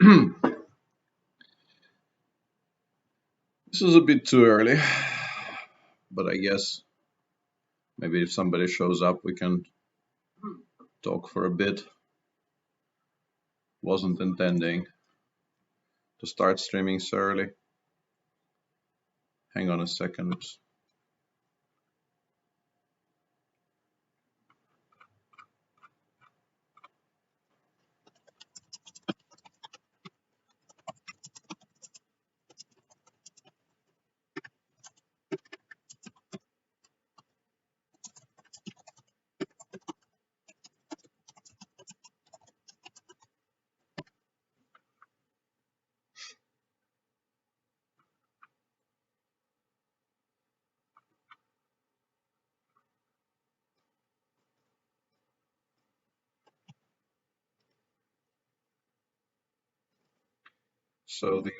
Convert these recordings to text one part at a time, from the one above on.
This is a bit too early, but I guess maybe if somebody shows up, we can talk for a bit. Wasn't intending to start streaming so early. Hang on a second. So the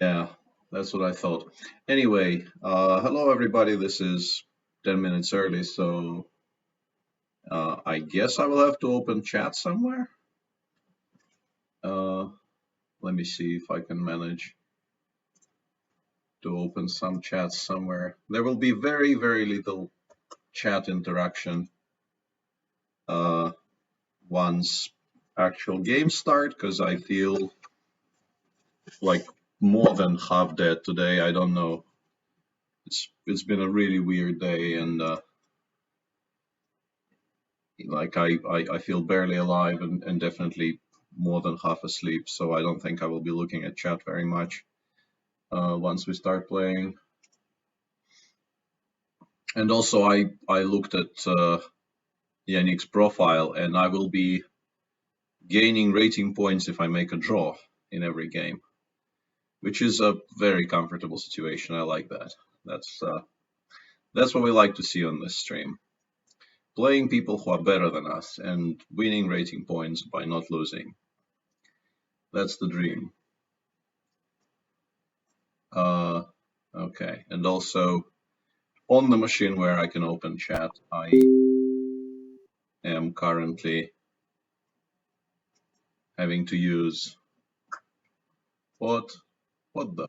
yeah, that's what I thought. Anyway, hello everybody. This is 10 minutes early, so I guess I will have to open chat somewhere. Uh, Let me see if I can manage to open some chats somewhere. There will be very, very little chat interaction once actual games start, because I feel like more than half dead today. I don't know. It's been a really weird day, and like I feel barely alive and definitely more than half asleep. So I don't think I will be looking at chat very much once we start playing. And also I looked at Yannick's profile, and I will be gaining rating points if I make a draw in every game, which is a very comfortable situation. I like that. That's what we like to see on this stream. Playing people who are better than us and winning rating points by not losing. That's the dream. Okay, and also on the machine where I can open chat, I am currently having to use what the,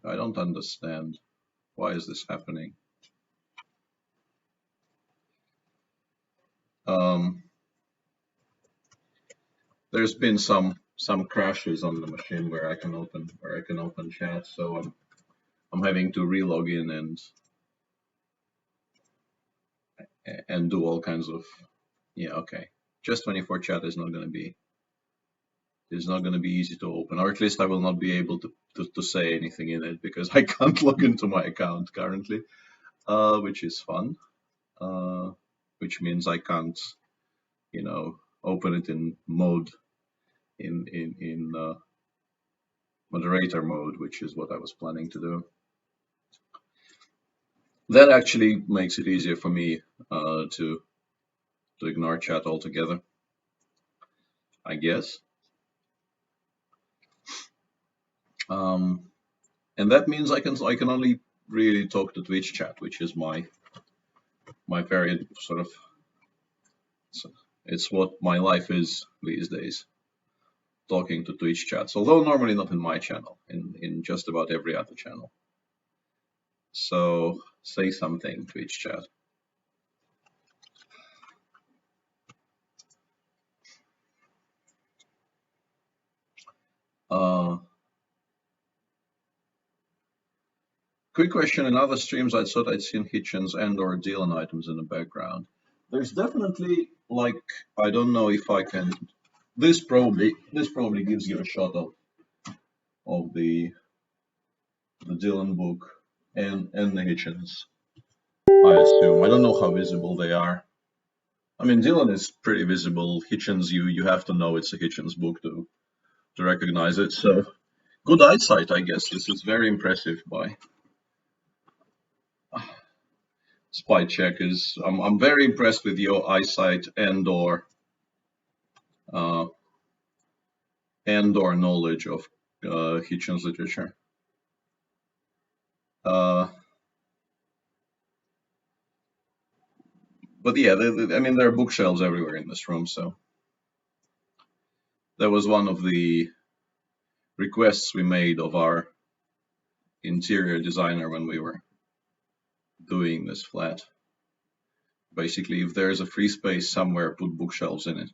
I don't understand. Why is this happening? There's been some crashes on the machine where I can open chat, so I'm having to relog in and do all kinds of, yeah, okay. Just 24 chat is not going to be easy to open, or at least I will not be able to say anything in it because I can't log into my account currently, which is fun, which means I can't, open it in mode, in moderator mode, which is what I was planning to do. That actually makes it easier for me to ignore chat altogether, I guess. And that means I can only really talk to Twitch chat, which is my very sort of, it's what my life is these days, talking to Twitch chats, although normally not in my channel, in just about every other channel. So say something, Twitch chat. Quick question, in other streams I thought I'd seen Hitchens and or Dylan items in the background. There's definitely, like, I don't know if I can, this probably gives you a shot of the Dylan book and the Hitchens, I assume. I don't know how visible they are. I mean, Dylan is pretty visible. Hitchens, you have to know it's a Hitchens book to recognize it. So good eyesight, I guess. This is very impressive by spy check is. I'm very impressed with your eyesight uh, and or knowledge of Hitchens literature. Uh, but yeah, I mean, there are bookshelves everywhere in this room, so that was one of the requests we made of our interior designer when we were doing this flat. Basically, if there's a free space somewhere, put bookshelves in it.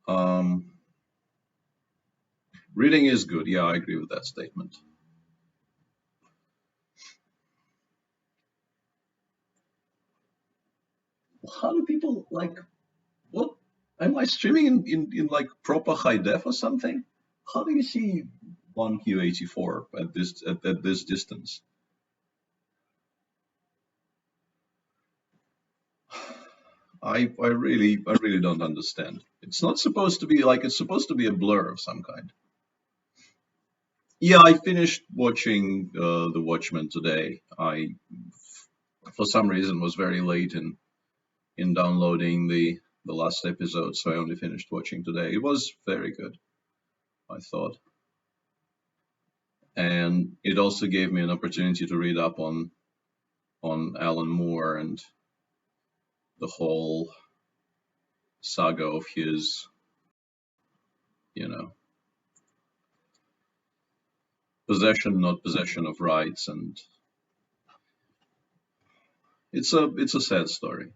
Um, Reading is good. Yeah, I agree with that statement. How do people like what? Am I streaming in like proper high def or something? How do you see 1Q84 at this distance? I really don't understand. It's not supposed to be like it's supposed to be a blur of some kind. Yeah, I finished watching The Watchmen today. I for some reason was very late in downloading the last episode, so I only finished watching today. It was very good, I thought, and it also gave me an opportunity to read up on Alan Moore and the whole saga of his, you know, possession, not possession of rights, and it's a sad story.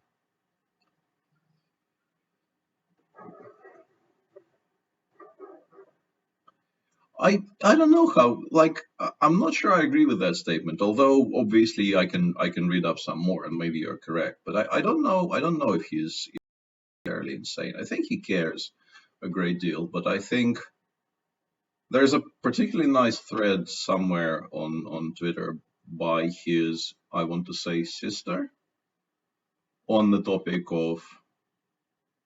I don't know how like I'm not sure I agree with that statement. Although obviously I can read up some more and maybe you're correct, but I don't know if he's entirely insane. I think he cares a great deal, but I think there's a particularly nice thread somewhere on Twitter by his, I want to say, sister, on the topic of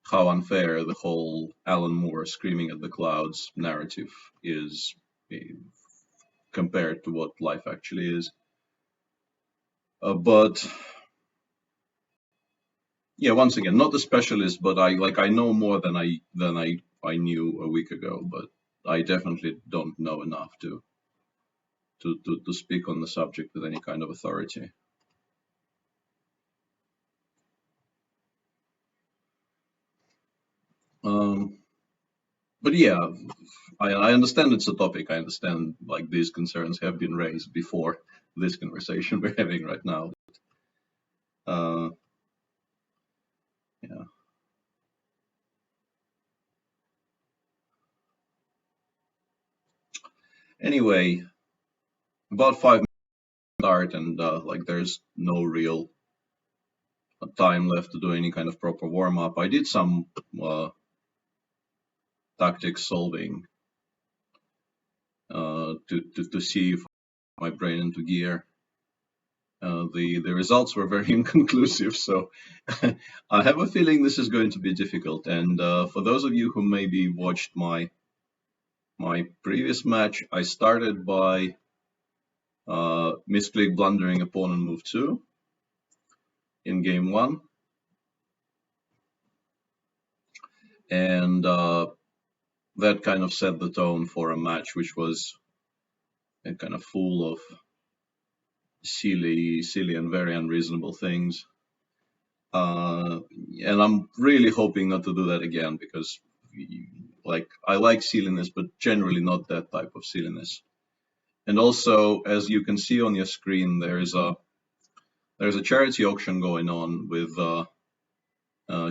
how unfair the whole Alan Moore screaming at the clouds narrative is compared to what life actually is. But yeah, once again, not a specialist, but I know more than I knew a week ago, but I definitely don't know enough to speak on the subject with any kind of authority. Um, but yeah, I understand it's a topic. I understand like these concerns have been raised before this conversation we're having right now. Uh, yeah. Anyway, about 5 minutes start, and like there's no real time left to do any kind of proper warm up. I did some tactics solving to see if my brain into gear. The results were very inconclusive, so I have a feeling this is going to be difficult. And for those of you who maybe watched my previous match, I started by misclick blundering a pawn on move 2 in game 1, and that kind of set the tone for a match which was kind of full of silly and very unreasonable things. And I'm really hoping not to do that again because, like, I like silliness, but generally not that type of silliness. And also, as you can see on your screen, there's a charity auction going on with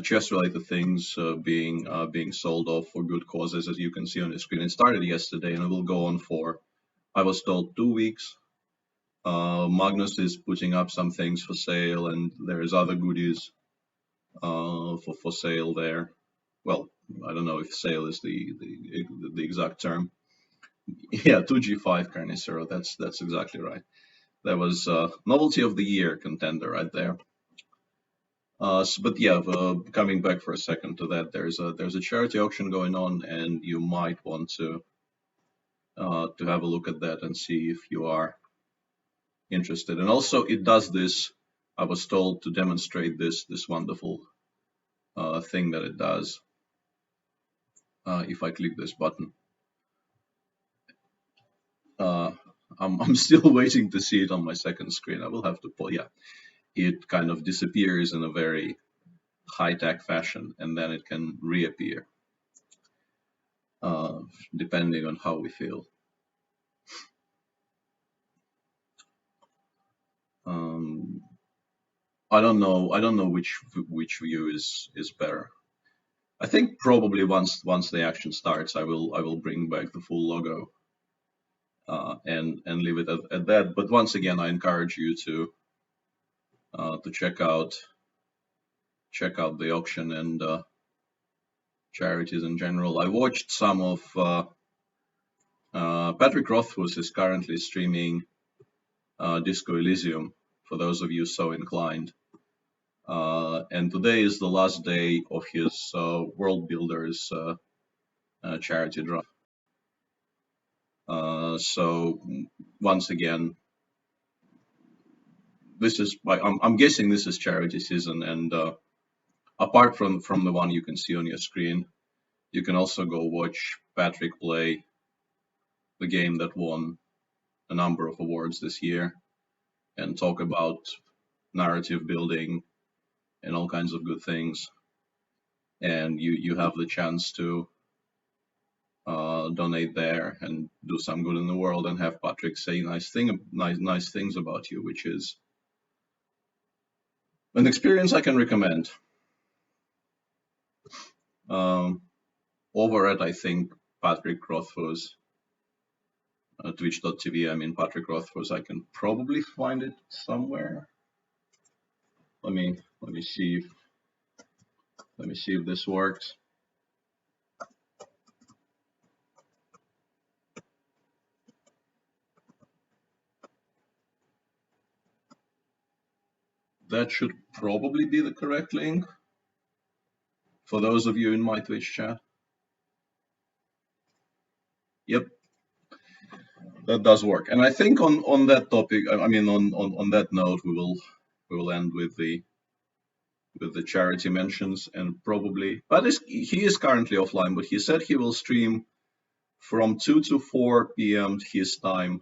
chess-related things being sold off for good causes, as you can see on the screen. It started yesterday, and it will go on for, I was told, 2 weeks. Magnus is putting up some things for sale, and there's other goodies for sale there. Well, I don't know if sale is the exact term. Yeah, 2G5 Carnicero. That's exactly right. That was novelty of the year contender right there. But yeah, coming back for a second to that, there's a charity auction going on, and you might want to have a look at that and see if you are interested. And also, it does this. I was told to demonstrate this wonderful thing that it does. If I click this button, I'm still waiting to see it on my second screen. I will have to pull. Yeah, it kind of disappears in a very high-tech fashion, and then it can reappear depending on how we feel. I don't know which view is better. I think probably once the action starts, I will bring back the full logo and leave it at that. But once again, I encourage you to check out the auction and charities in general. I watched some of Patrick Rothfuss is currently streaming Disco Elysium for those of you so inclined. And today is the last day of his World Builders charity draft. So once again, this is I'm guessing this is charity season, and apart from the one you can see on your screen, you can also go watch Patrick play the game that won a number of awards this year and talk about narrative building and all kinds of good things. And you have the chance to donate there and do some good in the world and have Patrick say nice things about you, which is an experience I can recommend. Over at, I think, Patrick Rothfuss, twitch.tv, I mean Patrick Rothfuss, I can probably find it somewhere. Let me see if this works. That should probably be the correct link for those of you in my Twitch chat. Yep, that does work. And I think on that topic, I mean on that note, we will end with the charity mentions and probably, but he is currently offline, but he said he will stream from 2 to 4 p.m. his time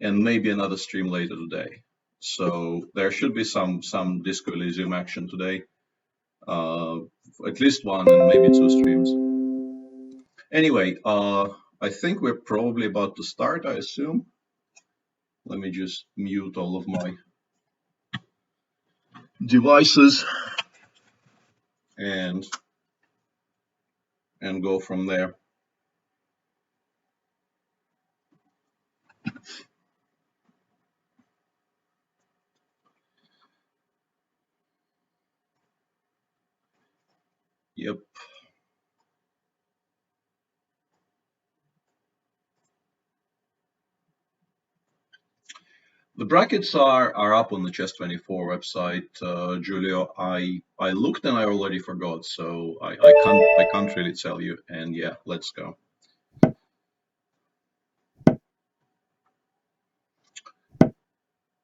and maybe another stream later today. So there should be some Disco Elysium action today, at least one and maybe 2 streams. Anyway, I think we're probably about to start, I assume. Let me just mute all of my devices and go from there. Yep. The brackets are up on the Chess24 website, Julio. I looked and I already forgot, so I can't really tell you. And yeah, let's go.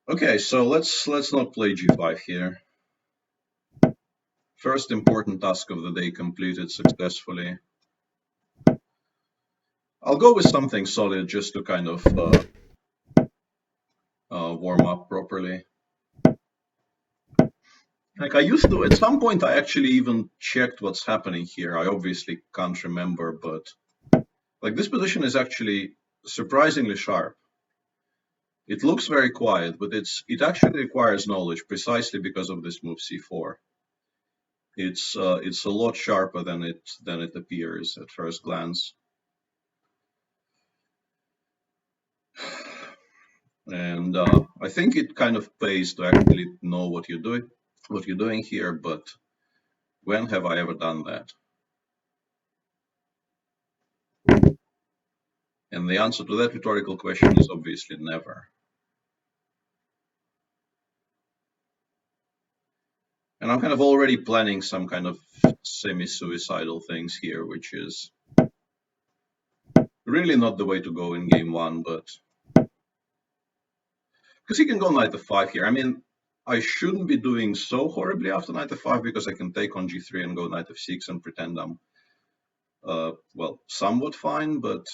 Okay, so let's not play G5 here. First important task of the day completed successfully. I'll go with something solid just to kind of warm up properly. Like I used to, at some point I actually even checked what's happening here. I obviously can't remember, but like this position is actually surprisingly sharp. It looks very quiet, but it actually requires knowledge precisely because of this move c4. It's a lot sharper than it appears at first glance. And I think it kind of pays to actually know what you're doing here, but when have I ever done that? And the answer to that rhetorical question is obviously never. And I'm kind of already planning some kind of semi-suicidal things here, which is really not the way to go in game one, but because he can go knight f5 here. I mean, I shouldn't be doing so horribly after knight f5 because I can take on g3 and go knight f6 and pretend I'm, well, somewhat fine, but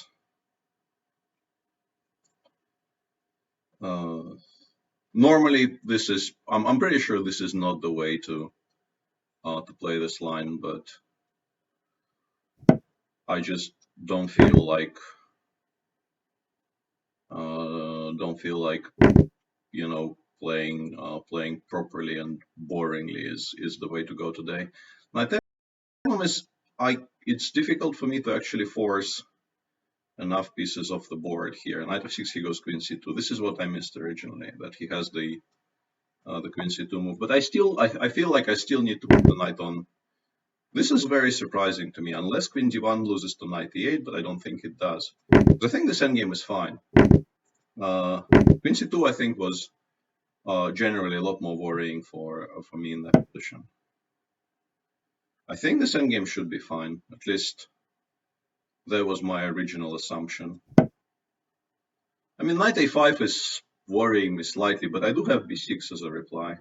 normally this is, I'm pretty sure this is not the way to play this line, but I just don't feel like, you know, playing properly and boringly is the way to go today. My problem is it's difficult for me to actually force enough pieces off the board here. Knight f6, he goes queen c2. This is what I missed originally, that he has the queen c2 move. But I feel like I still need to put the knight on. This is very surprising to me, unless queen d1 loses to knight e8, but I don't think it does. I think this endgame is fine. Queen c2, I think, was generally a lot more worrying for me in that position. I think this endgame should be fine. At least that was my original assumption. I mean, knight a5 is worrying me slightly, but I do have b6 as a reply.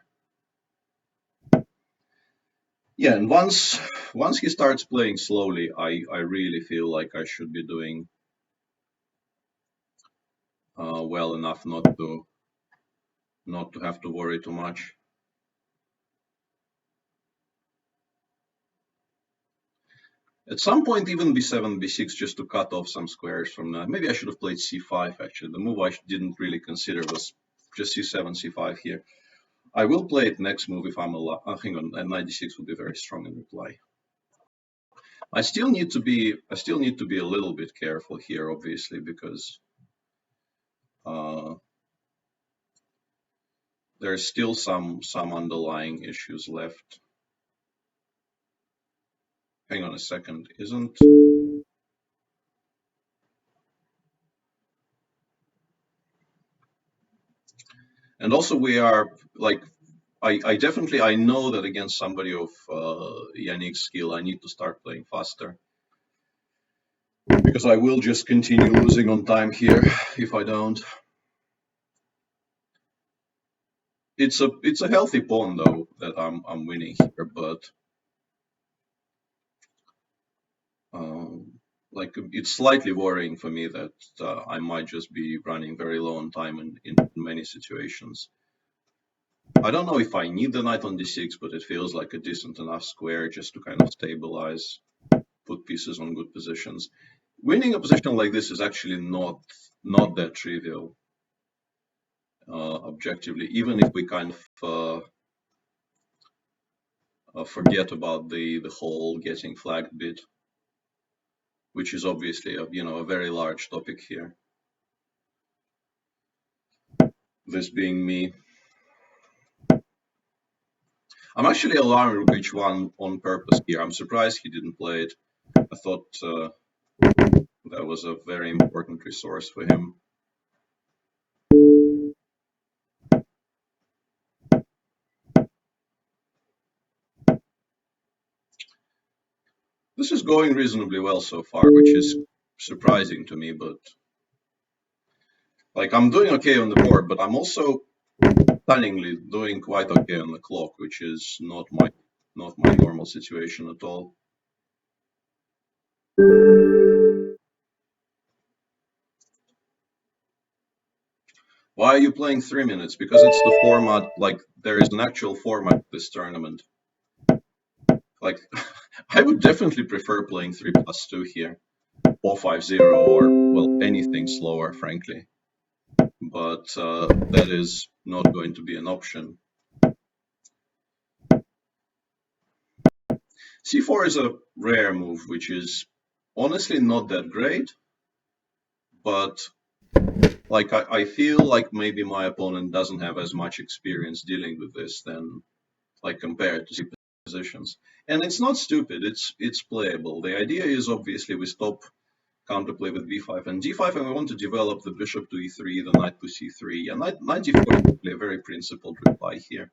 Yeah, and once he starts playing slowly, I really feel like I should be doing well enough not to have to worry too much. At some point, even b7, b6, just to cut off some squares from that. Maybe I should have played c5, actually. The move I didn't really consider was just c7, c5 here. I will play it next move if I'm allowed. Hang on, and knight d6 would be very strong in reply. I still need to be a little bit careful here, obviously, because there's still some underlying issues left. Hang on a second, isn't... And also we are, like, I definitely, I know that against somebody of Yannick's skill, I need to start playing faster. Because I will just continue losing on time here if I don't. It's a healthy pawn though that I'm winning here, but like it's slightly worrying for me that I might just be running very low on time in many situations. I don't know if I need the knight on d6, but it feels like a decent enough square just to kind of stabilize, put pieces on good positions. Winning a position like this is actually not that trivial, objectively, even if we kind of forget about the whole getting flagged bit, which is obviously a very large topic here. This being me. I'm actually alarmed rook h1 on purpose here. I'm surprised he didn't play it. I thought that was a very important resource for him. This is going reasonably well so far, which is surprising to me, but like I'm doing okay on the board, but I'm also stunningly doing quite okay on the clock, which is not my normal situation at all. Why are you playing 3 minutes? Because it's the format, like there is an actual format of this tournament. Like I would definitely prefer playing 3+2 here, or 5-0, or well, anything slower, frankly. But that is not going to be an option. c4 is a rare move, which is honestly not that great, but like I feel like maybe my opponent doesn't have as much experience dealing with this than like compared to positions. And it's not stupid, it's playable. The idea is obviously we stop counterplay with b5 and d5, and we want to develop the bishop to e3, the knight to c3. And knight d4 is a very principled reply here.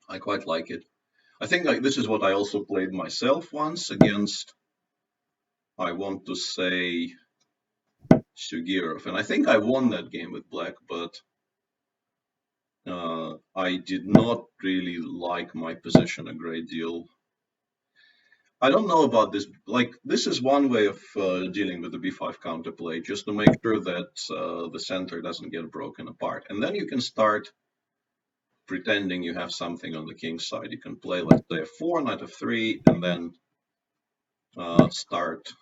I quite like it. I think like this is what I also played myself once against, I want to say, Sugirov, and I think I won that game with black, but I did not really like my position a great deal. I don't know about this. Like, this is one way of dealing with the b5 counterplay, just to make sure that the center doesn't get broken apart. And then you can start pretending you have something on the king's side. You can play, let's say, a 4, knight f3, and then start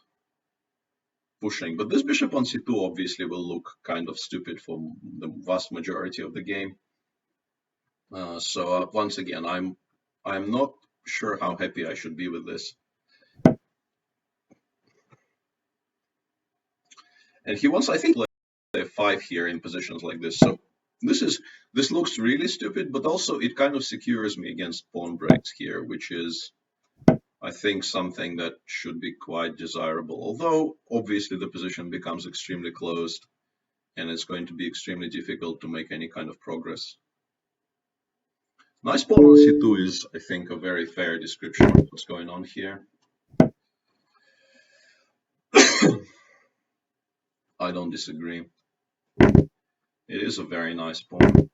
pushing. But this bishop on c2 obviously will look kind of stupid for the vast majority of the game. So once again, I'm not sure how happy I should be with this. And he wants, I think, like f5 here in positions like this. So this looks really stupid, but also it kind of secures me against pawn breaks here, which is, I think, something that should be quite desirable. Although obviously the position becomes extremely closed, and it's going to be extremely difficult to make any kind of progress. Nice pawn on c2 is, I think, a very fair description of what's going on here. I don't disagree. It is a very nice pawn.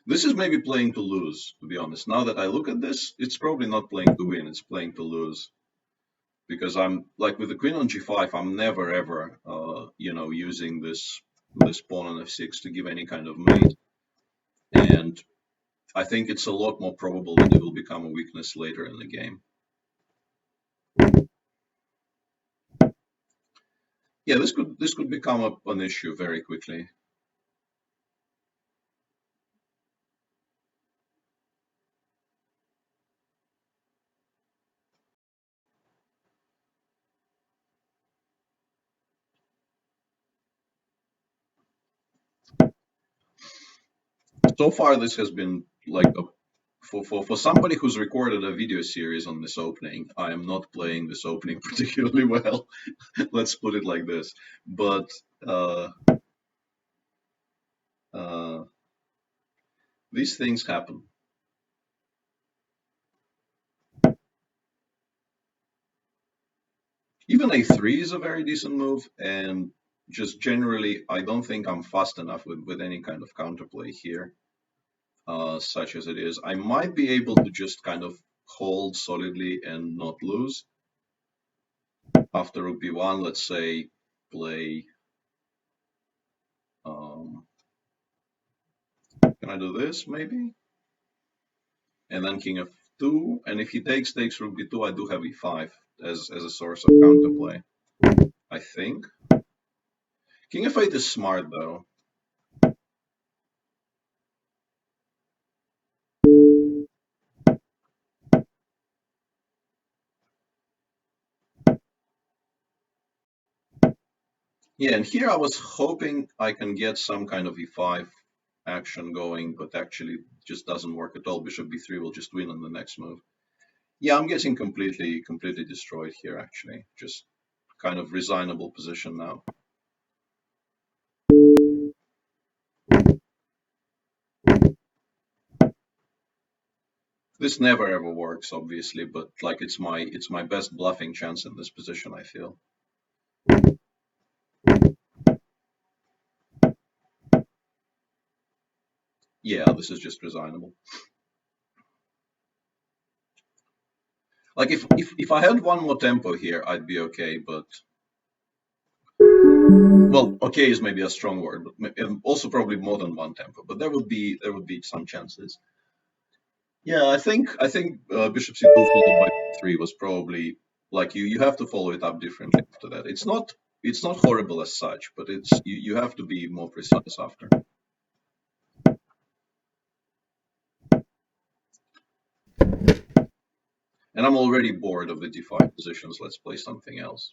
This is maybe playing to lose, to be honest. Now that I look at this, it's probably not playing to win, it's playing to lose. Because I'm, like with the queen on g5, I'm never ever, using this pawn on f6 to give any kind of mate. And I think it's a lot more probable that it will become a weakness later in the game. Yeah, this could become an issue very quickly. So far, this has been like for somebody who's recorded a video series on this opening. I am not playing this opening particularly well. Let's put it like this. But these things happen. Even a3 is a very decent move, and just generally, I don't think I'm fast enough with any kind of counterplay here, such as it is. I might be able to just kind of hold solidly and not lose. After rook b1, let's say, play. Can I do this, maybe? And then king f2, and if he takes rook b2, I do have e5 as a source of counterplay, I think. King f8 is smart, though. Yeah, and here I was hoping I can get some kind of e5 action going, but actually just doesn't work at all. Bishop b3 will just win on the next move. Yeah, I'm getting completely destroyed here, actually. Just kind of resignable position now. This never ever works, obviously, but like it's my best bluffing chance in this position, I feel. Yeah, this is just resignable. Like if I had one more tempo here, I'd be okay, but well, okay is maybe a strong word, but also probably more than one tempo. But there would be some chances. Yeah, I think bishop c2 followed by 3 was probably like you have to follow it up differently after that. It's not horrible as such, but it's you have to be more precise after. And I'm already bored of the d5 positions. Let's play something else.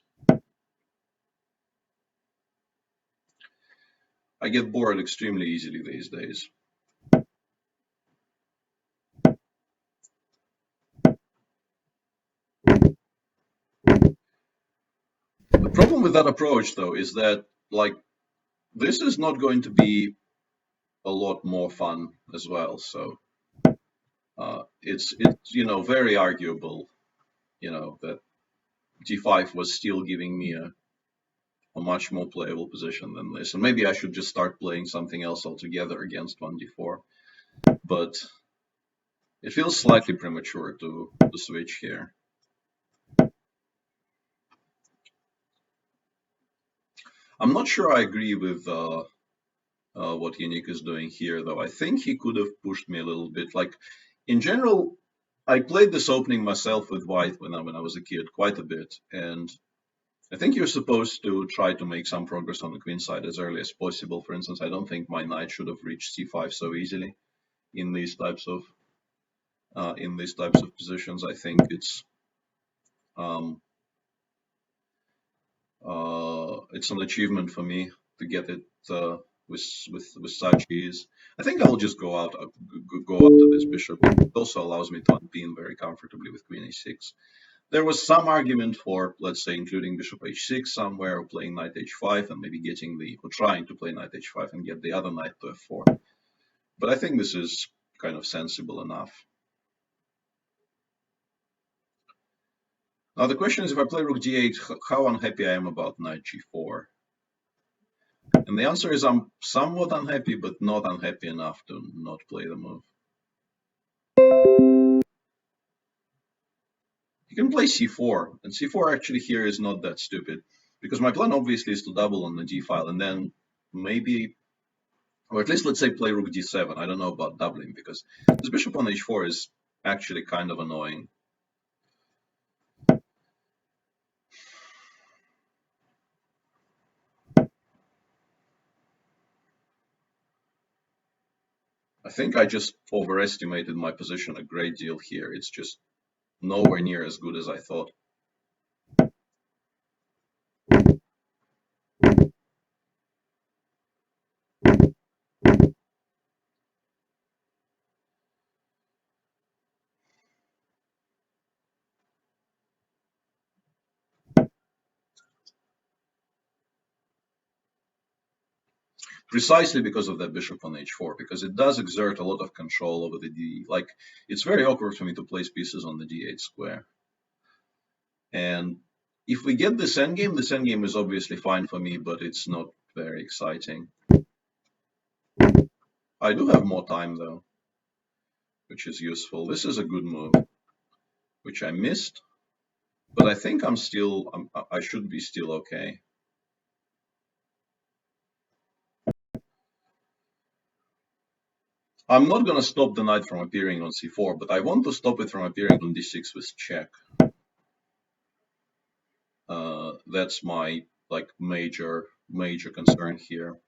I get bored extremely easily these days. The problem with that approach, though, is that like this is not going to be a lot more fun as well. So It's very arguable, that g5 was still giving me a much more playable position than this, and maybe I should just start playing something else altogether against 1d4. But it feels slightly premature to switch here. I'm not sure I agree with what Yannick is doing here, though. I think he could have pushed me a little bit. Like, in general, I played this opening myself with white when I was a kid quite a bit, and I think you're supposed to try to make some progress on the queen side as early as possible. For instance, I don't think my knight should have reached c5 so easily in these types of positions. I think it's an achievement for me to get it with such ease. I think I'll just go after this bishop. It also allows me to unpin very comfortably with queen a6. There was some argument for, let's say, including bishop h6 somewhere, or playing knight h5 and maybe trying to play knight h5 and get the other knight to f4. But I think this is kind of sensible enough. Now the question is, if I play rook d8, how unhappy I am about knight g4. And the answer is I'm somewhat unhappy, but not unhappy enough to not play the move. You can play c4, and c4 actually here is not that stupid, because my plan obviously is to double on the d file, and then maybe, or at least let's say play rook d7. I don't know about doubling, because this bishop on h4 is actually kind of annoying. I think I just overestimated my position a great deal here. It's just nowhere near as good as I thought. Precisely because of that bishop on h4, because it does exert a lot of control over the d. Like, it's very awkward for me to place pieces on the d8 square. And if we get this endgame is obviously fine for me, but it's not very exciting. I do have more time though, which is useful. This is a good move, which I missed, but I think I should be still okay. I'm not going to stop the knight from appearing on c4, but I want to stop it from appearing on d6 with check. That's my major concern here.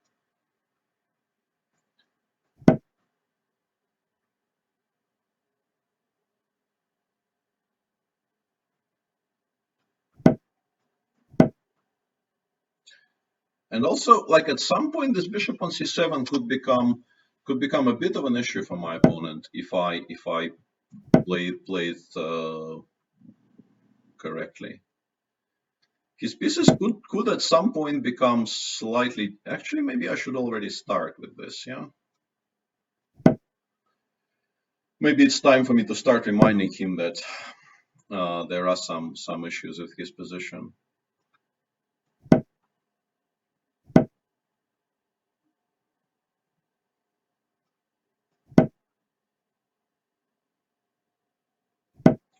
And also, at some point, this bishop on c7 could become a bit of an issue for my opponent if I play it correctly. His pieces could at some point become slightly. Actually, maybe I should already start with this. Yeah. Maybe it's time for me to start reminding him that there are some issues with his position.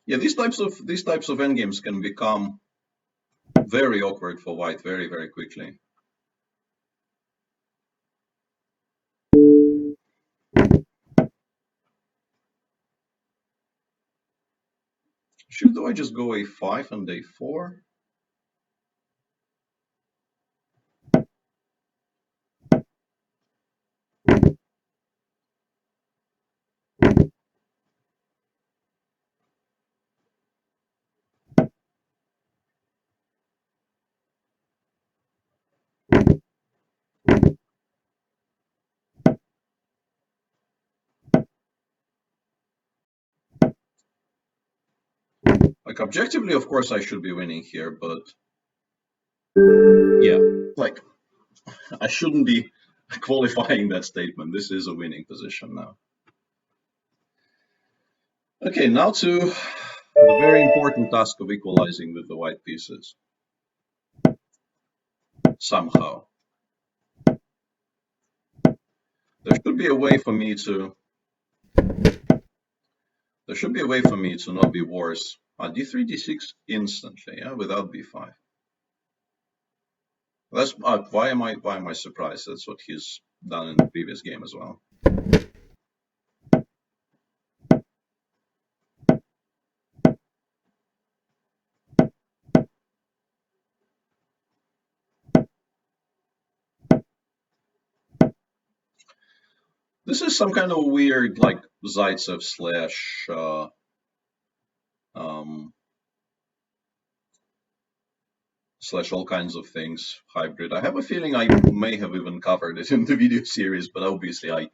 Yeah, these types of endgames can become very awkward for white very, very quickly. Do I just go a5 and a4? Objectively, of course, I should be winning here, but yeah, I shouldn't be qualifying that statement. This is a winning position now. Okay, now to the very important task of equalizing with the white pieces. Somehow. There should be a way for me to not be worse. D3, D6 instantly, yeah, without B5. That's why am I surprised? That's what he's done in the previous game as well. This is some kind of weird, like Zaitsev slash um, slash all kinds of things hybrid. I have a feeling I may have even covered it in the video series, but obviously I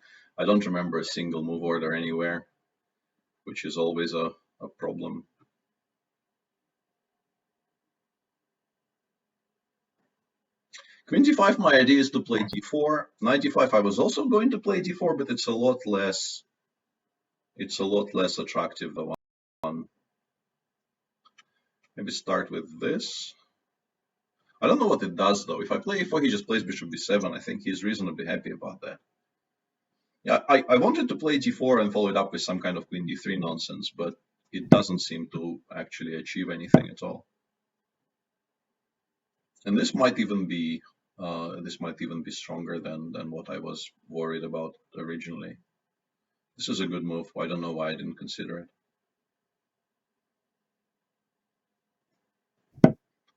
don't remember a single move order anywhere, which is always a problem. Queen d5, my idea is to play d4. Knight d5, I was also going to play d4, but it's a lot less attractive than one. Maybe start with this. I don't know what it does though. If I play e4, he just plays bishop b7. I think he's reasonably happy about that. Yeah, I wanted to play d4 and follow it up with some kind of queen d3 nonsense, but it doesn't seem to actually achieve anything at all. And this might even be stronger than what I was worried about originally. This is a good move. I don't know why I didn't consider it. I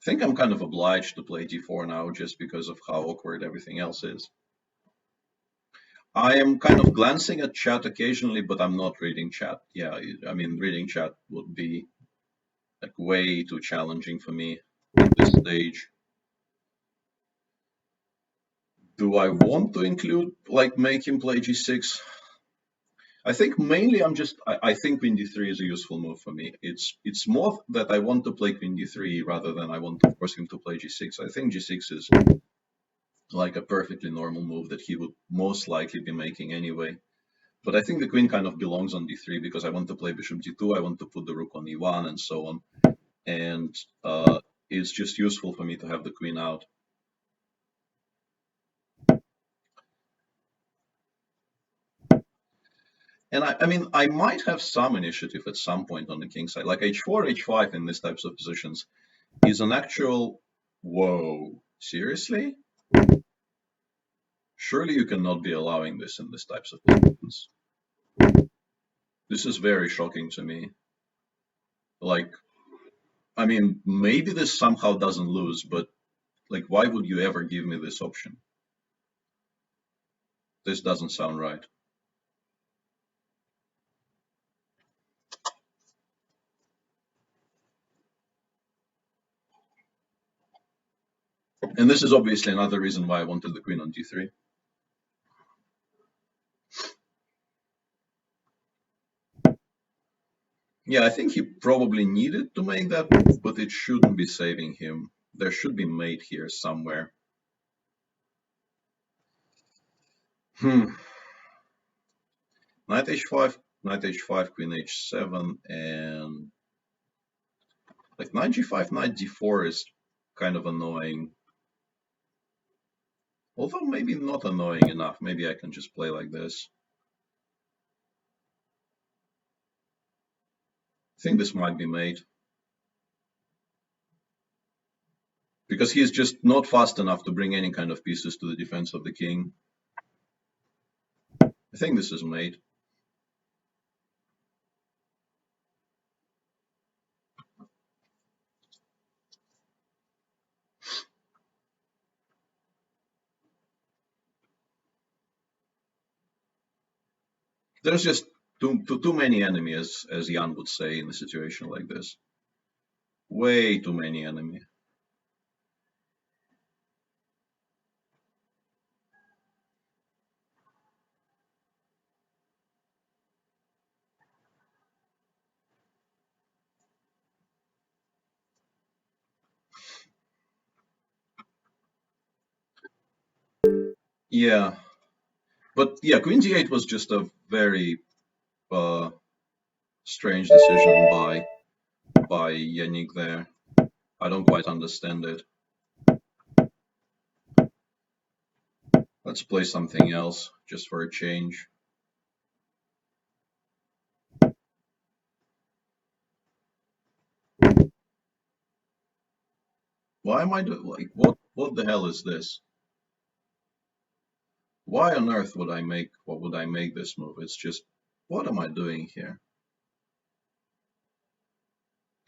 think I'm kind of obliged to play d4 now just because of how awkward everything else is. I am kind of glancing at chat occasionally, but I'm not reading chat. Yeah, I mean, reading chat would be like way too challenging for me at this stage. Do I want to include, like, make him play g6? I think mainly I think queen d3 is a useful move for me. It's more that I want to play queen d3 rather than I want to force him to play g6. I think g6 is like a perfectly normal move that he would most likely be making anyway. But I think the queen kind of belongs on d3 because I want to play bishop g2, I want to put the rook on e1 and so on. And it's just useful for me to have the queen out. And I mean, I might have some initiative at some point on the king side, like h4, h5 in these types of positions is an actual, whoa, seriously? Surely you cannot be allowing this in these types of positions. This is very shocking to me. Like, I mean, maybe this somehow doesn't lose, but like, why would you ever give me this option? This doesn't sound right. And this is obviously another reason why I wanted the queen on d3. Yeah, I think he probably needed to make that move, but it shouldn't be saving him. There should be mate here somewhere. Knight h5, knight h5, queen h7, and like knight g5, knight d4 is kind of annoying. Although maybe not annoying enough. Maybe I can just play like this. I think this might be mate. Because he's just not fast enough to bring any kind of pieces to the defense of the king. I think this is mate. There's just too many enemies, as Jan would say in a situation like this. Way too many enemies. Yeah. But yeah, queen g8 was just a very strange decision by Yannick there. I don't quite understand it. Let's play something else just for a change. Why am I doing like what the hell is this? Why on earth would I make this move? It's just what am I doing here?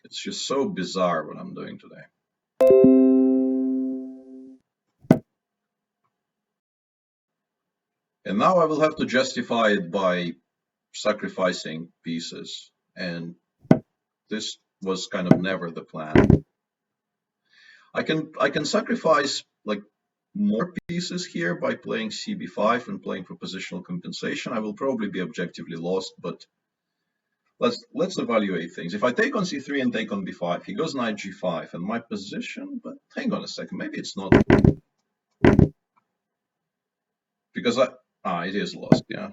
It's just so bizarre what I'm doing today. And now I will have to justify it by sacrificing pieces. And this was kind of never the plan. I can sacrifice like more pieces here by playing CB5 and playing for positional compensation. I will probably be objectively lost, but let's evaluate things. If I take on C3 and take on B5, he goes knight G5, and my position. But hang on a second, maybe it's not because it is lost. Yeah,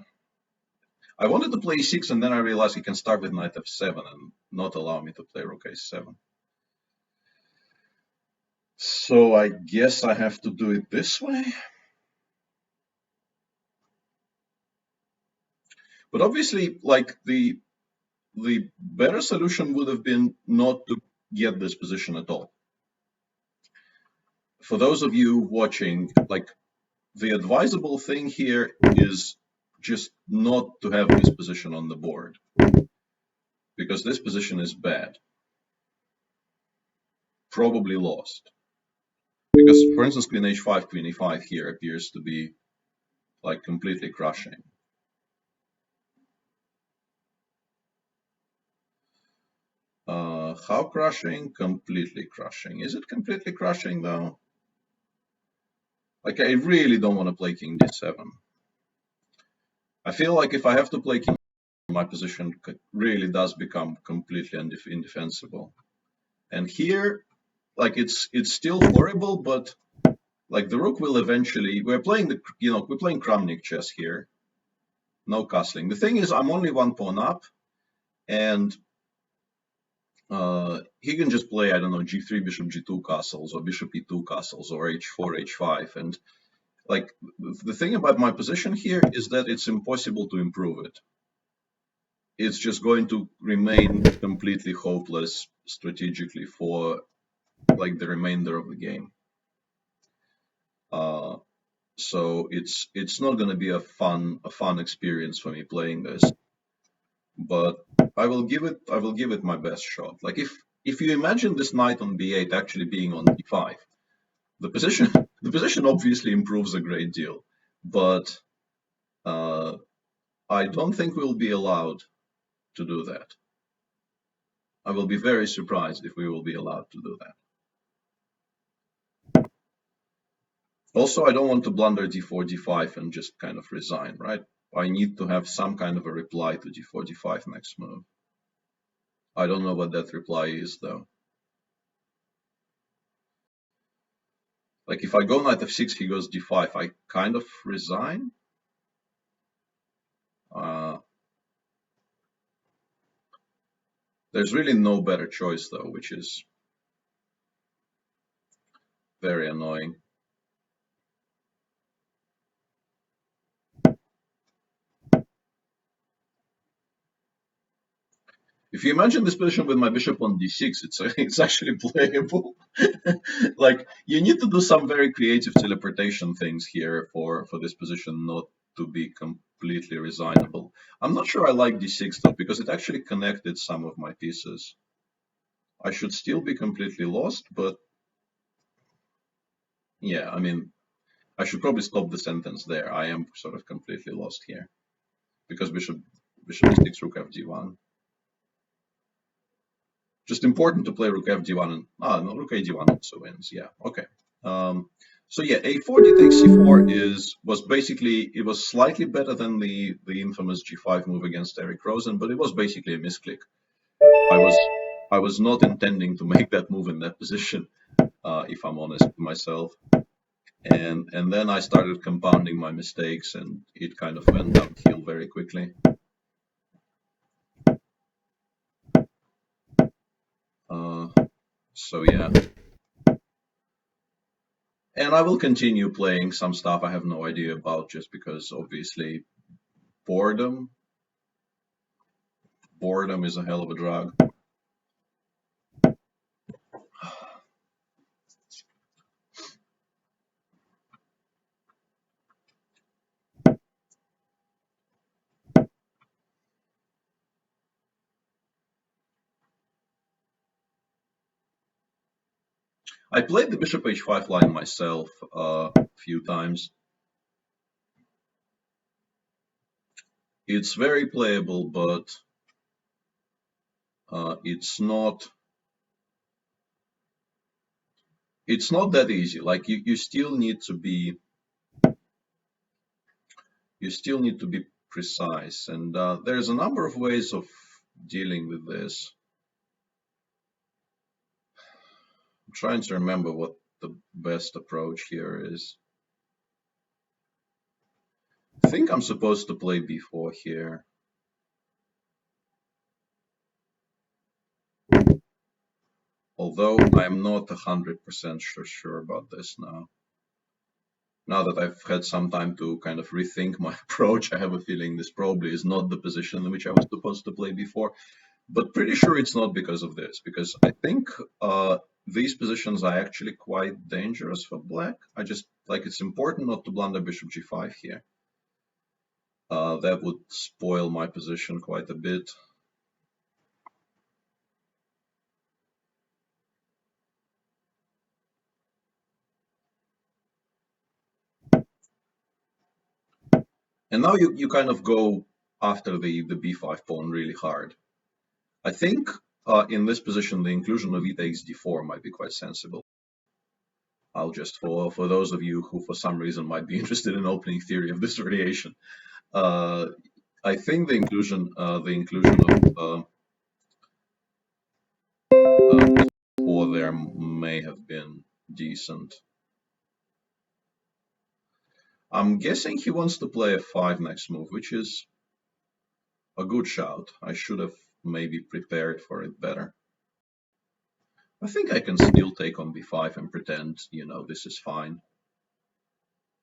I wanted to play E6, and then I realized he can start with knight F7 and not allow me to play rook A7. So I guess I have to do it this way. But obviously, like the better solution would have been not to get this position at all. For those of you watching, like the advisable thing here is just not to have this position on the board, because this position is bad. Probably lost. Because, for instance, queen h5, queen e5 here appears to be like completely crushing. How crushing? Completely crushing. Is it completely crushing though? Like I really don't want to play king d7. I feel like if I have to play king, my position really does become completely indefensible. And here, like it's still horrible, but like the rook will eventually. We're playing we're playing Kramnik chess here. No castling. The thing is, I'm only one pawn up, and he can just play, I don't know, g3, bishop g2 castles, or bishop e2 castles, or h4, h5. And like the thing about my position here is that it's impossible to improve it. It's just going to remain completely hopeless strategically for like the remainder of the game. So it's not going to be a fun experience for me playing this, but I will give it my best shot. Like if you imagine this knight on b8 actually being on d5, the position obviously improves a great deal, but I don't think we'll be allowed to do that. I will be very surprised if we will be allowed to do that. Also, I don't want to blunder d4, d5 and just kind of resign, right? I need to have some kind of a reply to d4, d5 next move. I don't know what that reply is, though. Like if I go knight f6, he goes d5, I kind of resign. There's really no better choice, though, which is very annoying. If you imagine this position with my bishop on d6, it's actually playable. Like you need to do some very creative teleportation things here for this position not to be completely resignable. I'm not sure I like d6 though, because it actually connected some of my pieces. I should still be completely lost, but yeah, I mean, I should probably stop the sentence there. I am sort of completely lost here because bishop e6, rook fd1. Just important to play rook fd1 and no, rook ad1 also wins. Yeah, okay. So yeah, a4 d takes c4 was basically, it was slightly better than the infamous g5 move against Eric Rosen, but it was basically a misclick. I was not intending to make that move in that position, if I'm honest with myself. And then I started compounding my mistakes, and it kind of went downhill very quickly. So yeah. And I will continue playing some stuff I have no idea about just because obviously boredom boredom is a hell of a drug. I played the bishop h5 line myself a few times. It's very playable, but it's not that easy. Like you still need to be precise, and there's a number of ways of dealing with this. I'm trying to remember what the best approach here is. I think I'm supposed to play b4 here. Although I'm not 100% sure about this now. Now that I've had some time to kind of rethink my approach, I have a feeling this probably is not the position in which I was supposed to play before. But pretty sure it's not because of this, because I think these positions are actually quite dangerous for black. I just like it's important not to blunder bishop g5 here. That would spoil my position quite a bit. And now you kind of go after the b5 pawn really hard. I think in this position, the inclusion of e takes d4 might be quite sensible. I'll just, for those of you who for some reason might be interested in opening theory of this variation, I think the inclusion of or there may have been decent. I'm guessing he wants to play f5 next move, which is a good shout. I should have maybe prepared for it better. I think I can still take on b5 and pretend, this is fine.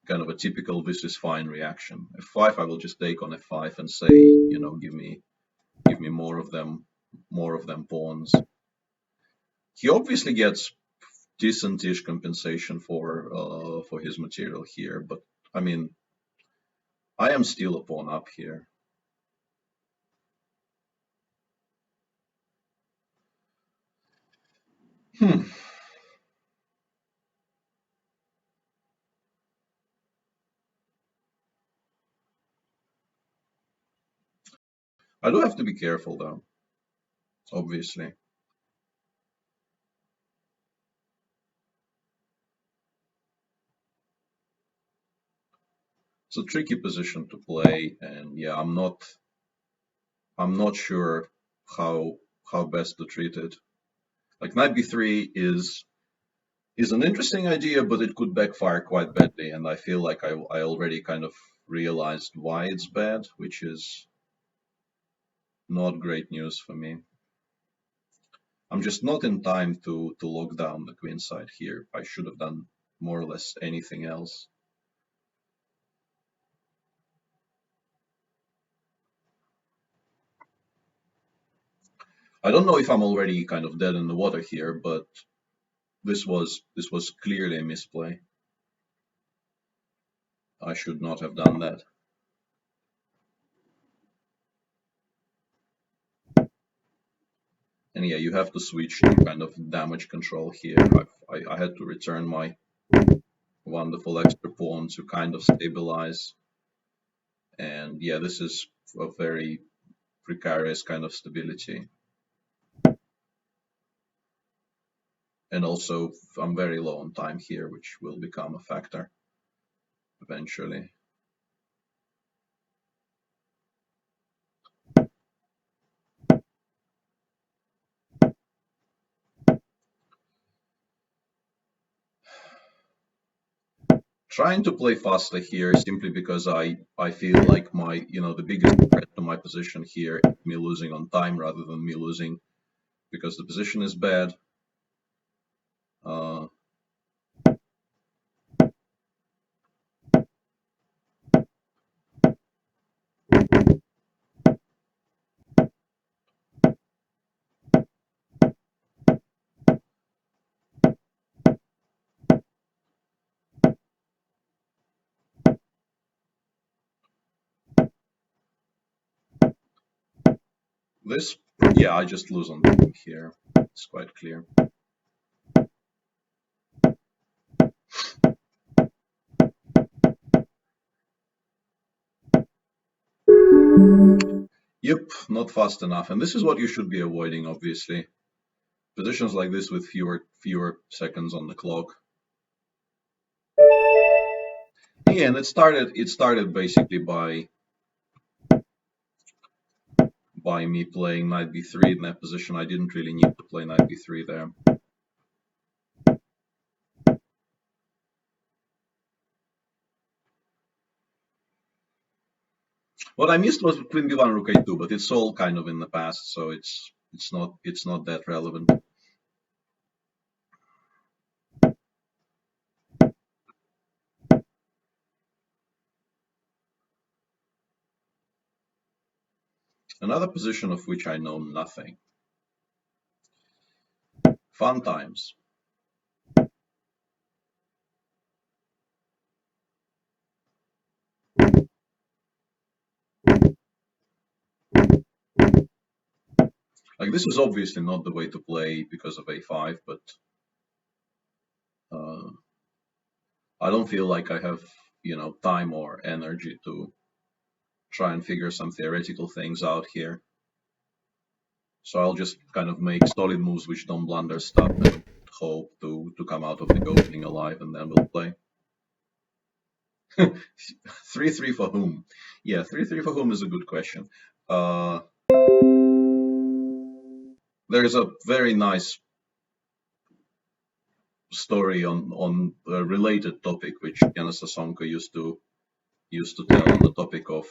Kind of a typical this is fine reaction. f5, I will just take on f5 and say, give me more of them pawns. He obviously gets decent-ish compensation for his material here, but I mean, I am still a pawn up here. I do have to be careful though, obviously. It's a tricky position to play, and yeah, I'm not sure how best to treat it. Like knight b3 is an interesting idea, but it could backfire quite badly, and I feel like I already kind of realized why it's bad, which is not great news for me. I'm just not in time to lock down the queen side here. I should have done more or less anything else. I don't know if I'm already kind of dead in the water here, but this was clearly a misplay. I should not have done that. And yeah, you have to switch to kind of damage control here. I had to return my wonderful extra pawn to kind of stabilize. And yeah, this is a very precarious kind of stability. And also, I'm very low on time here, which will become a factor eventually. Trying to play faster here simply because I feel like the biggest threat to my position here is me losing on time rather than me losing because the position is bad. Uh, this, yeah, I just lose on here. It's quite clear. Yep, not fast enough. And this is what you should be avoiding, obviously. Positions like this with fewer seconds on the clock. Yeah, and it started basically by me playing knight b3 in that position. I didn't really need to play knight b3 there. What I missed was queen b1 rook a2, but it's all kind of in the past, so it's not that relevant. Another position of which I know nothing. Fun times. Like, this is obviously not the way to play because of a5, but I don't feel like I have, time or energy to try and figure some theoretical things out here. So I'll just kind of make solid moves which don't blunder stuff and hope to come out of the opening alive, and then we'll play. 3-3 for whom? Yeah, 3-3 for whom is a good question. There's a very nice story on a related topic which Yannick Gozzoli used to tell on the topic of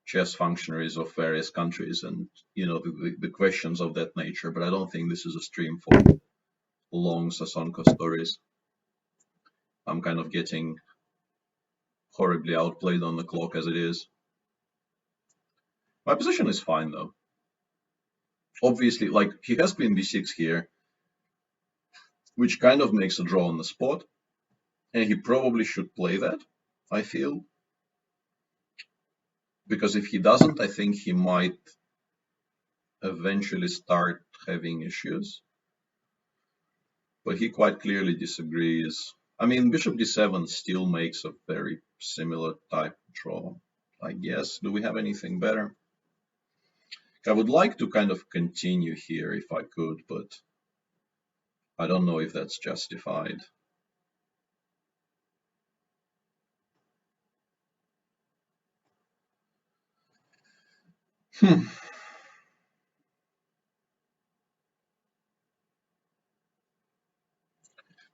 chess functionaries of various countries, and the questions of that nature. But I don't think this is a stream for long Sasonko stories. I'm kind of getting horribly outplayed on the clock as it is. My position is fine though. Obviously, like, he has queen b6 here, which kind of makes a draw on the spot, and he probably should play that, I feel. Because if he doesn't, I think he might eventually start having issues. But he quite clearly disagrees. I mean, bishop d7 still makes a very similar type draw, I guess. Do we have anything better? I would like to kind of continue here if I could, but I don't know if that's justified.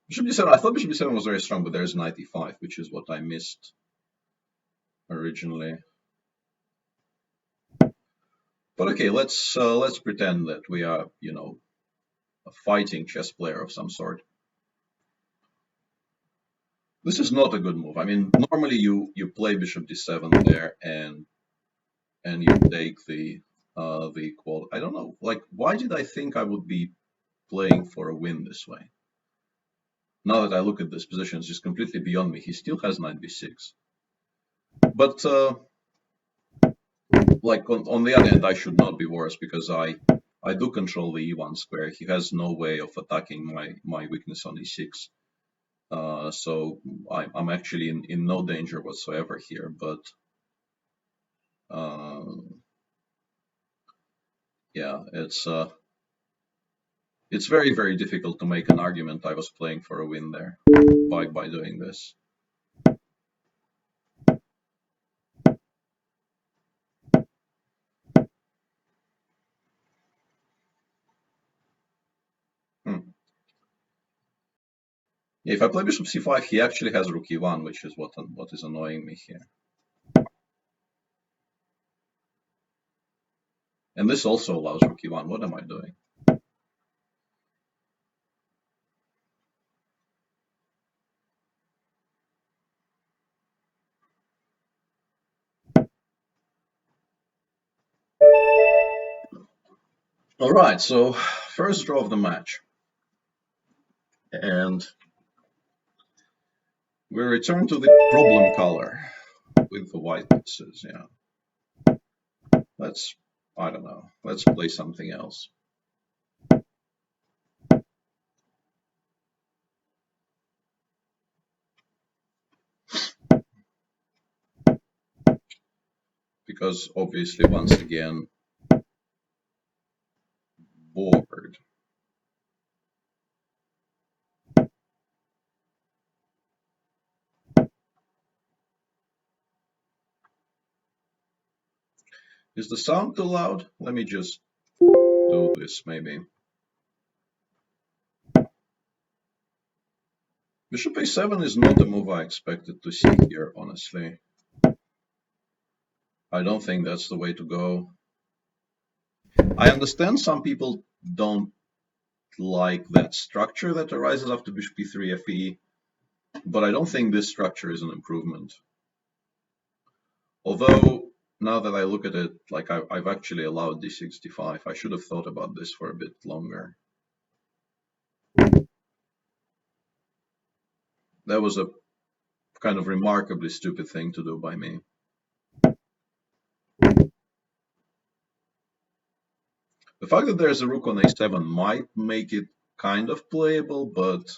Bishop d7, I thought bishop d7 was very strong, but there's knight e5, which is what I missed originally. But okay, let's pretend that we are, a fighting chess player of some sort. This is not a good move. I mean, normally you play bishop d7 there, and you take the equal. I don't know, like, why did I think I would be playing for a win this way? Now that I look at this position, it's just completely beyond me. He still has knight b6. But like, on the other hand, I should not be worse because I do control the e1 square. He has no way of attacking my weakness on e6. So I'm actually in no danger whatsoever here. But yeah, it's very, very difficult to make an argument I was playing for a win there by doing this. If I play bishop c5, he actually has rook e1, which is what is annoying me here. And this also allows rook e1. What am I doing? All right, so first draw of the match, and we return to the problem color with the white pieces. Yeah, let's, I don't know, let's play something else. Because obviously, once again, bored. Is the sound too loud? Let me just do this maybe. Bishop a7 is not the move I expected to see here, honestly. I don't think that's the way to go. I understand some people don't like that structure that arises after bishop e3 fe, but I don't think this structure is an improvement. Although, now that I look at it, like I've actually allowed d6 d5, I should have thought about this for a bit longer. That was a kind of remarkably stupid thing to do by me. The fact that there's a rook on a7 might make it kind of playable, but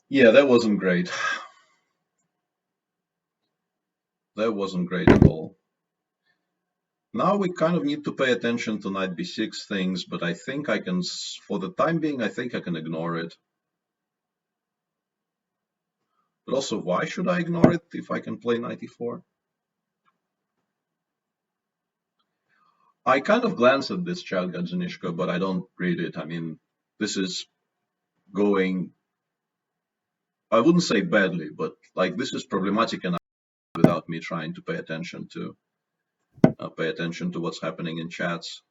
yeah, that wasn't great. That wasn't great at all. Now we kind of need to pay attention to knight b6 things, but I think I can, for the time being, I think I can ignore it. But also, why should I ignore it if I can play knight e4? I kind of glance at this child Gadzinishka, but I don't read it. I mean, this is going, I wouldn't say badly, but like this is problematic enough without me trying to pay attention to what's happening in chats.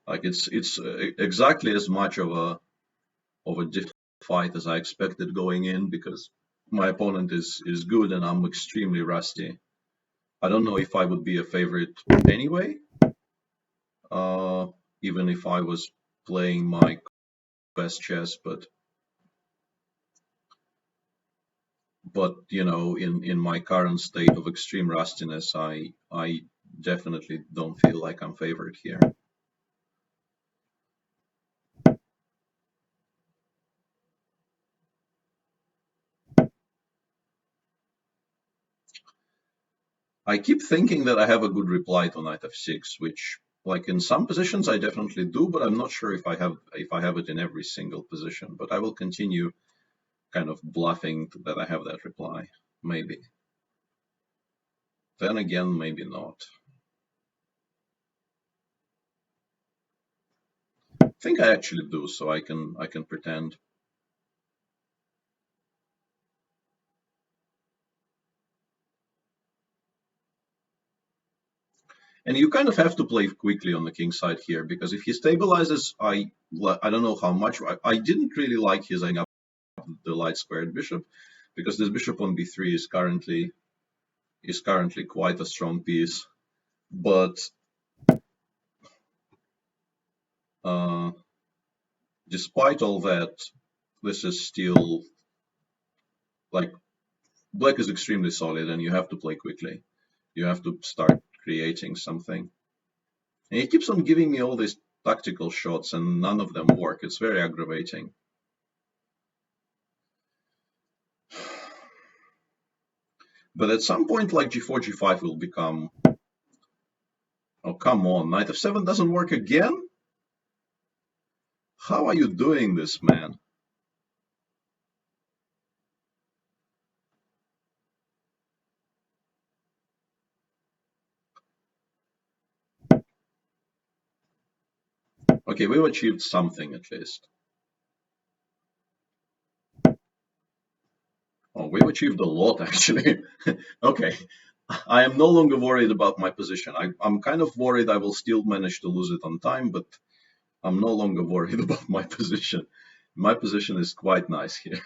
Like it's exactly as much of a difficult fight as I expected going in, because my opponent is good and I'm extremely rusty. I don't know if I would be a favorite anyway, even if I was playing my best chess, but you know, in my current state of extreme rustiness, I definitely don't feel like I'm favored here. I keep thinking that I have a good reply to knight f6, which, like in some positions, I definitely do, but I'm not sure if I have it in every single position. But I will continue kind of bluffing that I have that reply. Maybe. Then again, maybe not. I think I actually do, so I can pretend. And you kind of have to play quickly on the king side here, because if he stabilizes, I don't know how much. I didn't really like his up the light squared bishop, because this bishop on b3 is currently quite a strong piece. But despite all that, this is still like black is extremely solid, and you have to play quickly. You have to start creating something. And he keeps on giving me all these tactical shots, and none of them work. It's very aggravating. But at some point, like g4, g5 will become. Oh, come on. Knight f7 doesn't work again? How are you doing this, man? Okay, we've achieved something at least. Oh, we've achieved a lot, actually. Okay, I am no longer worried about my position. I'm kind of worried I will still manage to lose it on time, but I'm no longer worried about my position. My position is quite nice here,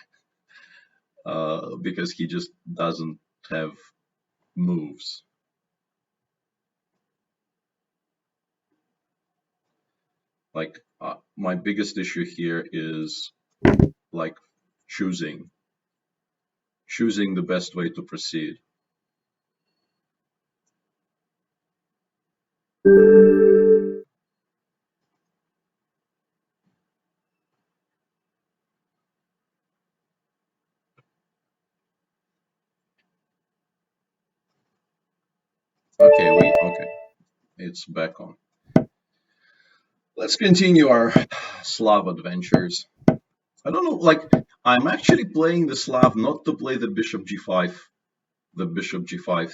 because he just doesn't have moves. Like my biggest issue here is like choosing the best way to proceed. Okay, it's back on. Let's continue our Slav adventures. I don't know, like I'm actually playing the Slav not to play the bishop g5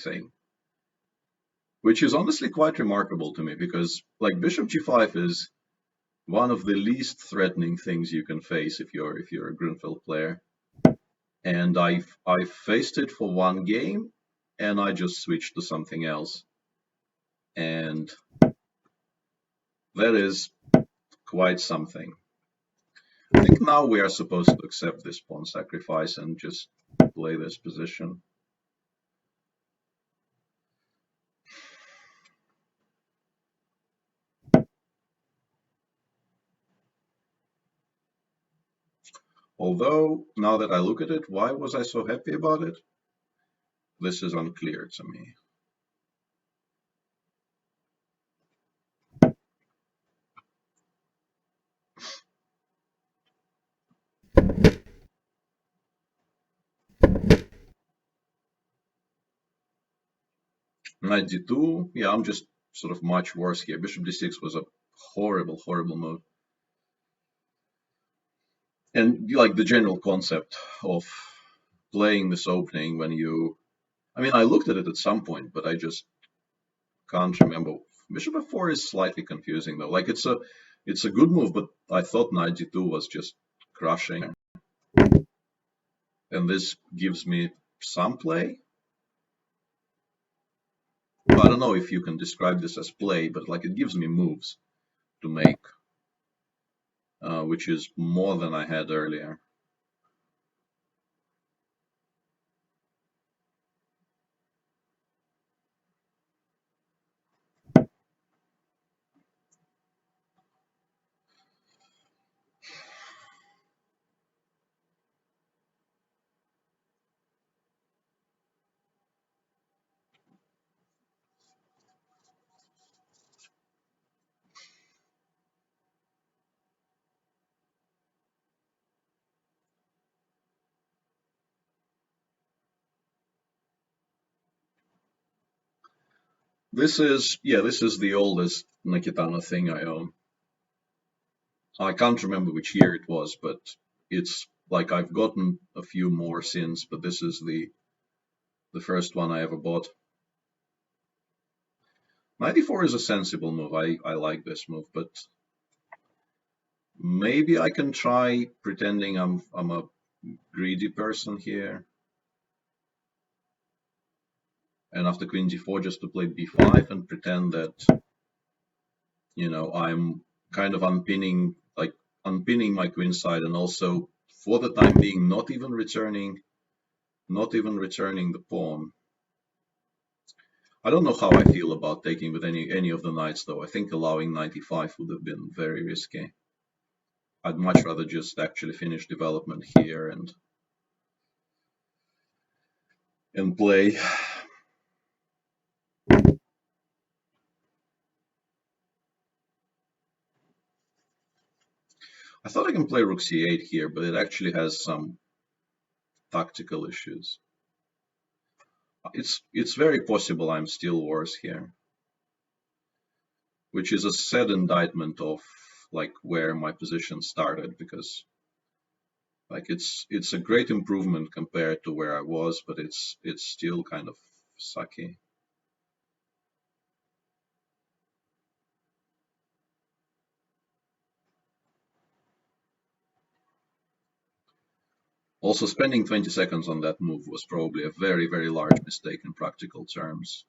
thing, which is honestly quite remarkable to me because like bishop g5 is one of the least threatening things you can face if you're a Grunfeld player. And I faced it for one game and I just switched to something else. And that is quite something. I think now we are supposed to accept this pawn sacrifice and just play this position. Although, now that I look at it, why was I so happy about it? This is unclear to me. Knight d2, yeah, I'm just sort of much worse here. Bishop d6 was a horrible, horrible move. And like the general concept of playing this opening when you, I mean, I looked at it at some point, but I just can't remember. Bishop f4 is slightly confusing though. Like it's a good move, but I thought knight d2 was just crushing. And this gives me some play. I don't know if you can describe this as play, but like it gives me moves to make, which is more than I had earlier. This is the oldest Nakitana thing I own. I can't remember which year it was, but it's like I've gotten a few more since, but this is the first one I ever bought. 94 is a sensible move. I like this move, but maybe I can try pretending I'm a greedy person here. And after queen d4 just to play b5 and pretend that, you know, I'm kind of unpinning my queen side and also for the time being not even returning the pawn. I don't know how I feel about taking with any of the knights though. I think allowing 95 would have been very risky. I'd much rather just actually finish development here and play. I thought I can play rook c8 here, but it actually has some tactical issues. It's very possible I'm still worse here, which is a sad indictment of like where my position started, because like it's a great improvement compared to where I was, but it's still kind of sucky. Also, spending 20 seconds on that move was probably a very, very large mistake in practical terms.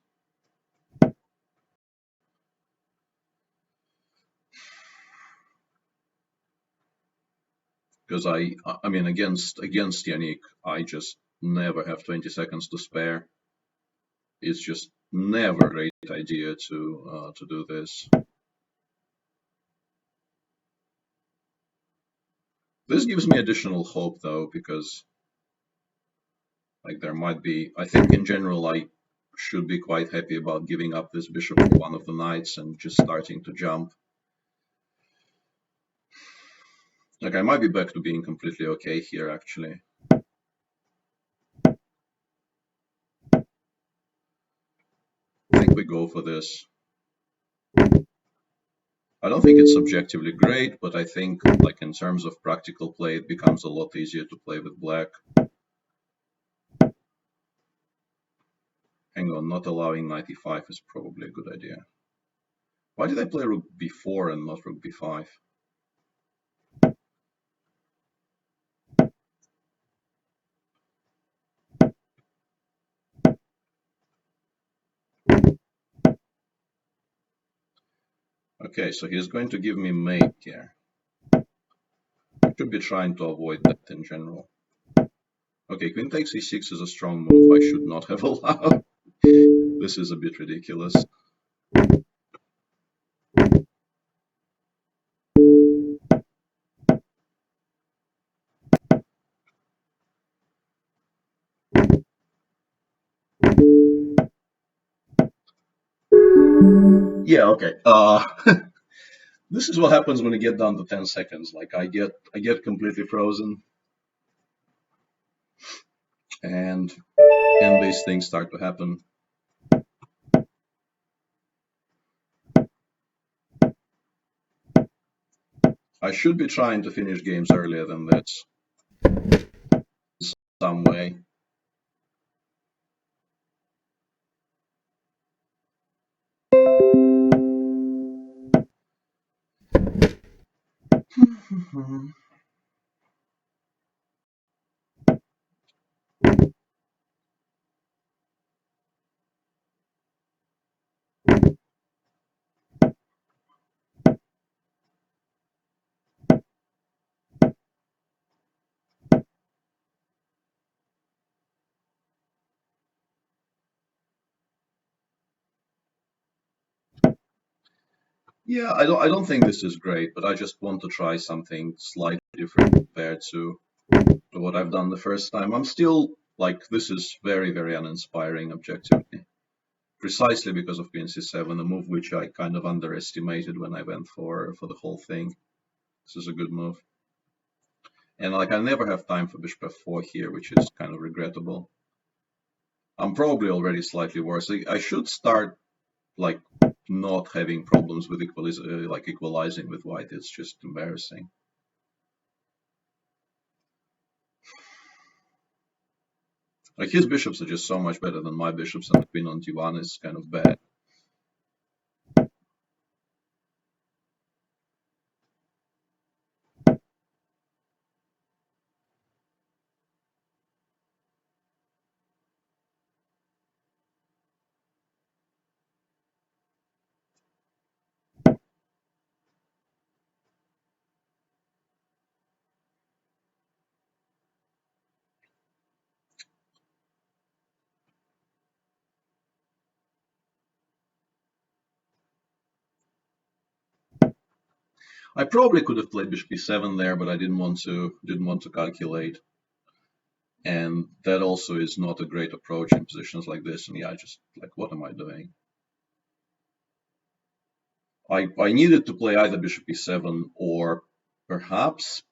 Because I mean, against Yannick, I just never have 20 seconds to spare. it's just never a great idea to do this. This gives me additional hope though, because like there might be, I think in general I should be quite happy about giving up this bishop for one of the knights and just starting to jump. Like I might be back to being completely okay here actually. I think we go for this. I don't think it's objectively great, but I think like in terms of practical play, it becomes a lot easier to play with black. Hang on, not allowing knight e5 is probably a good idea. Why did I play rook b4 and not rook b5? Okay, so he's going to give me mate here. I should be trying to avoid that in general. Okay, queen takes e6 is a strong move I should not have allowed. This is a bit ridiculous. Yeah, okay. This is what happens when you get down to 10 seconds. Like I get completely frozen. And these things start to happen. I should be trying to finish games earlier than this. Some way. Yeah, I don't think this is great, but I just want to try something slightly different compared to what I've done the first time. I'm still like, this is very, very uninspiring objectively. Precisely because of queen c7, a move which I kind of underestimated when I went for the whole thing. This is a good move. And like I never have time for bishop f4 here, which is kind of regrettable. I'm probably already slightly worse. I should start like not having problems with equalizing with white. It's just embarrassing. Like his bishops are just so much better than my bishops, and the queen on d1 is kind of bad. I probably could have played bishop e7 there, but I didn't want to calculate. And that also is not a great approach in positions like this. And yeah, I just like, what am I doing? I needed to play either bishop e7 or perhaps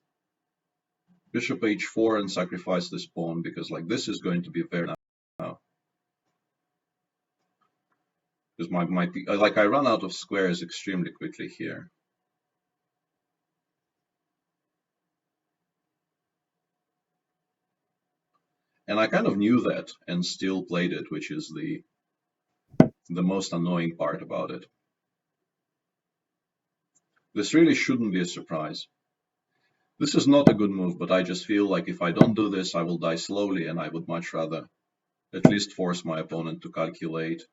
bishop h4 and sacrifice this pawn, because like this is going to be very now. Because I run out of squares extremely quickly here. And I kind of knew that and still played it, which is the most annoying part about it. This really shouldn't be a surprise. This is not a good move, but I just feel like if I don't do this, I will die slowly, and I would much rather at least force my opponent to calculate.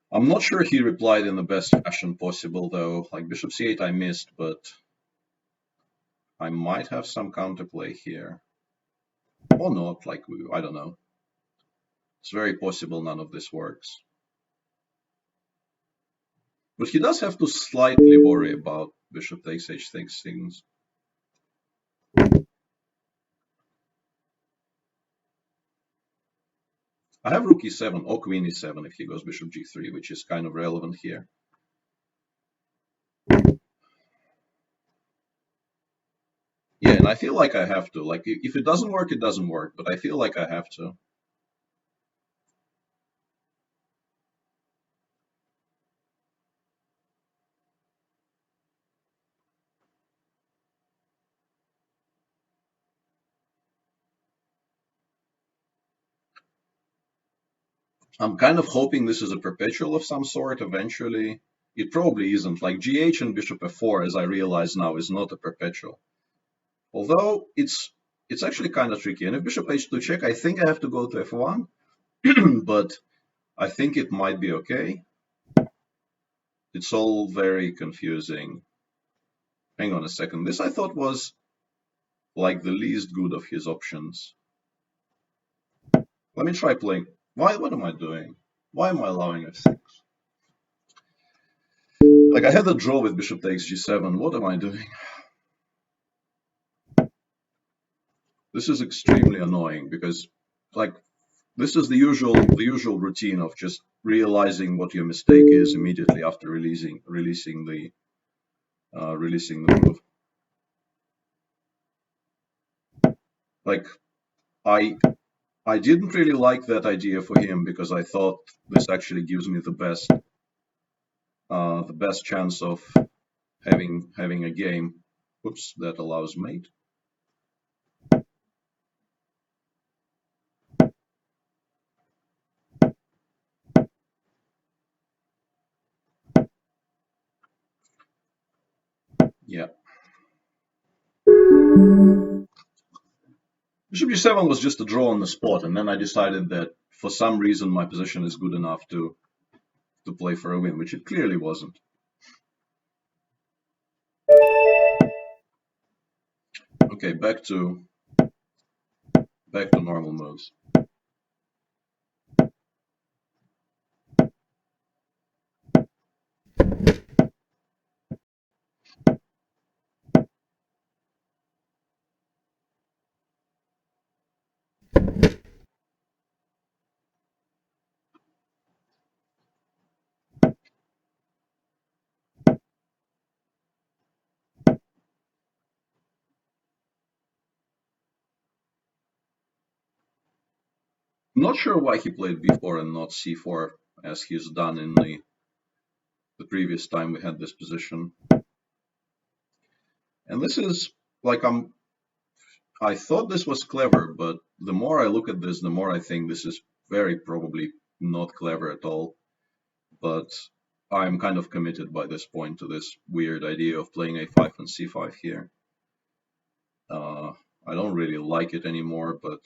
I'm not sure he replied in the best fashion possible, though. Like bishop c8 I missed, but I might have some counterplay here. Or not, like, I don't know. It's very possible none of this works. But he does have to slightly worry about bishop takes h6 things. I have rook e7 or queen e7 if he goes bishop g3, which is kind of relevant here. Yeah, and I feel like I have to. Like, if it doesn't work, it doesn't work, but I feel like I have to. I'm kind of hoping this is a perpetual of some sort eventually. It probably isn't. Like, gh and bishop f4, as I realize now, is not a perpetual. Although it's actually kind of tricky. And if bishop h2 check, I think I have to go to f1, but I think it might be okay. It's all very confusing. Hang on a second. This I thought was like the least good of his options. Let me try playing. What am I doing? Why am I allowing f6? Like, I had a draw with bishop takes g7. What am I doing? This is extremely annoying because, like, this is the usual routine of just realizing what your mistake is immediately after releasing the move. Like, I didn't really like that idea for him because I thought this actually gives me the best chance of having a game. Oops, that allows mate. Yeah. Bishop g7 was just a draw on the spot, and then I decided that for some reason my position is good enough to play for a win, which it clearly wasn't. Okay, back to normal moves. I'm not sure why he played b4 and not c4 as he's done in the previous time we had this position. And this is like I thought this was clever, but the more I look at this, the more I think this is very probably not clever at all. But I'm kind of committed by this point to this weird idea of playing a5 and c5 here. I don't really like it anymore, but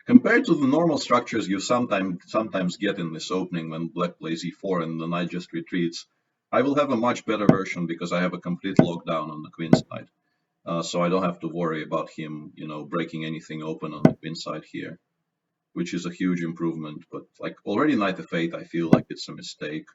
compared to the normal structures you sometimes get in this opening when black plays e4 and the knight just retreats, I will have a much better version because I have a complete lockdown on the queen side. So I don't have to worry about him, breaking anything open on the queen side here, which is a huge improvement. But like already knight f8, I feel like it's a mistake.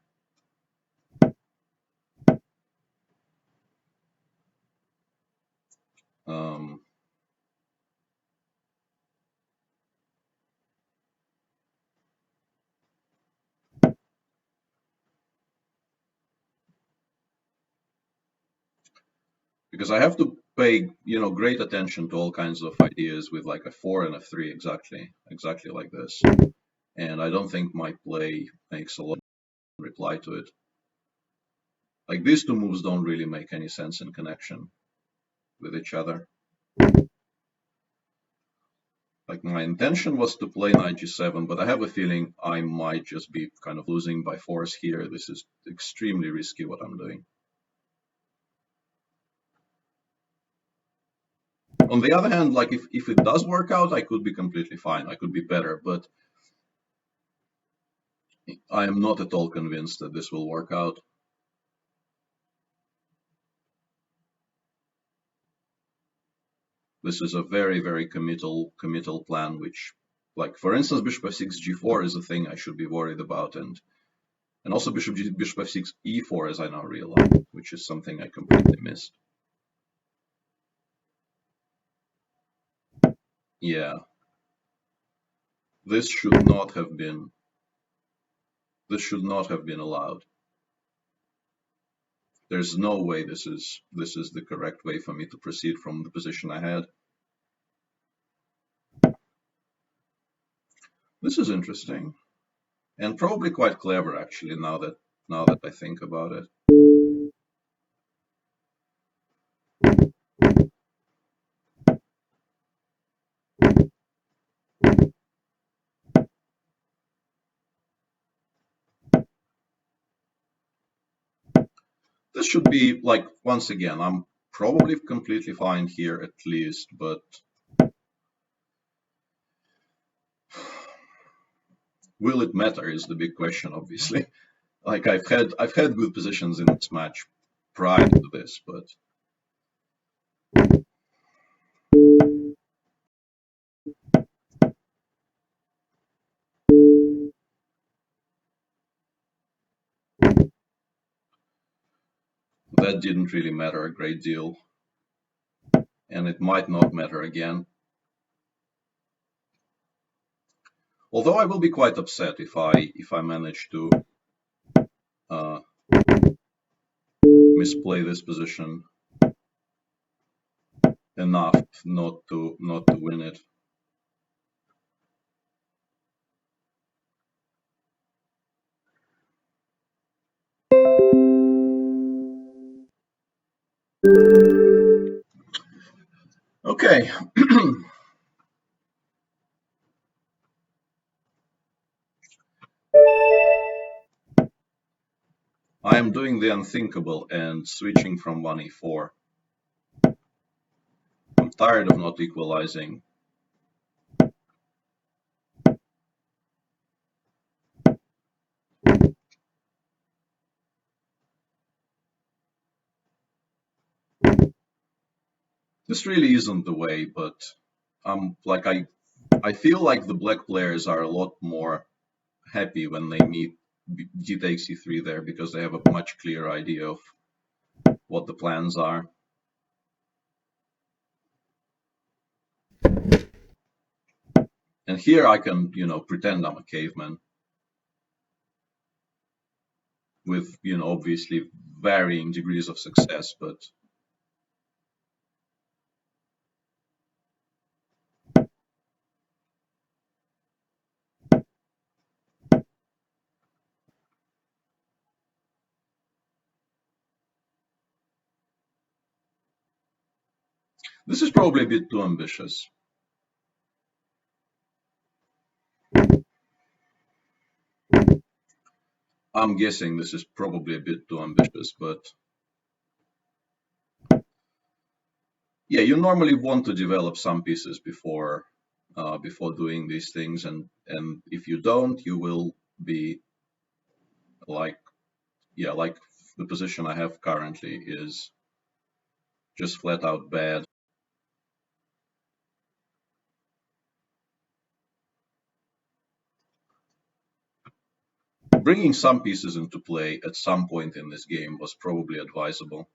Because I have to pay, great attention to all kinds of ideas with like f4 and f3 exactly like this. And I don't think my play makes a lot of reply to it. Like, these two moves don't really make any sense in connection with each other. Like, my intention was to play knight g7, but I have a feeling I might just be kind of losing by force here. This is extremely risky what I'm doing. On the other hand, like, if it does work out, I could be completely fine. I could be better, but I am not at all convinced that this will work out. This is a very, very committal plan, which, like, for instance, bishop f6 g4 is a thing I should be worried about, and also bishop f6 e4, as I now realize, which is something I completely missed. Yeah, this should not have been allowed. There's no way this is the correct way for me to proceed from the position I had. This is interesting, and probably quite clever, actually, now that I think about it. This should be, like, once again, I'm probably completely fine here at least, but will it matter is the big question, obviously. Like, I've had good positions in this match prior to this, but that didn't really matter a great deal, and it might not matter again. Although I will be quite upset if I manage to misplay this position enough not to win it. Okay. I am doing the unthinkable and switching from 1e4. I'm tired of not equalizing. This really isn't the way, but like, I feel like the black players are a lot more happy when they meet g takes e3 there, because they have a much clearer idea of what the plans are. And here I can, pretend I'm a caveman with, obviously varying degrees of success, but this is probably a bit too ambitious. I'm guessing this is probably a bit too ambitious, but yeah, you normally want to develop some pieces before doing these things, and if you don't, you will be like, yeah, like the position I have currently is just flat out bad. Bringing some pieces into play at some point in this game was probably advisable.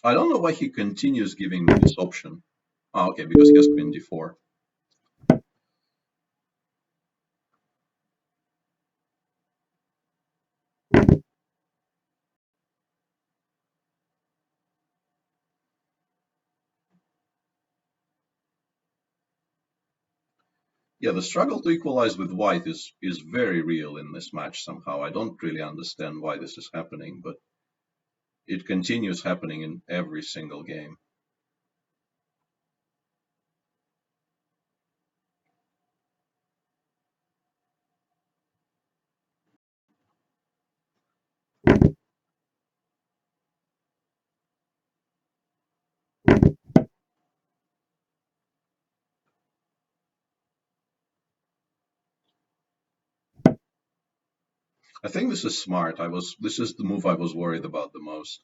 I don't know why he continues giving me this option. Ah, okay, because he has queen d4. Yeah, the struggle to equalize with white is very real in this match somehow. I don't really understand why this is happening, but it continues happening in every single game. I think this is smart. This is the move I was worried about the most.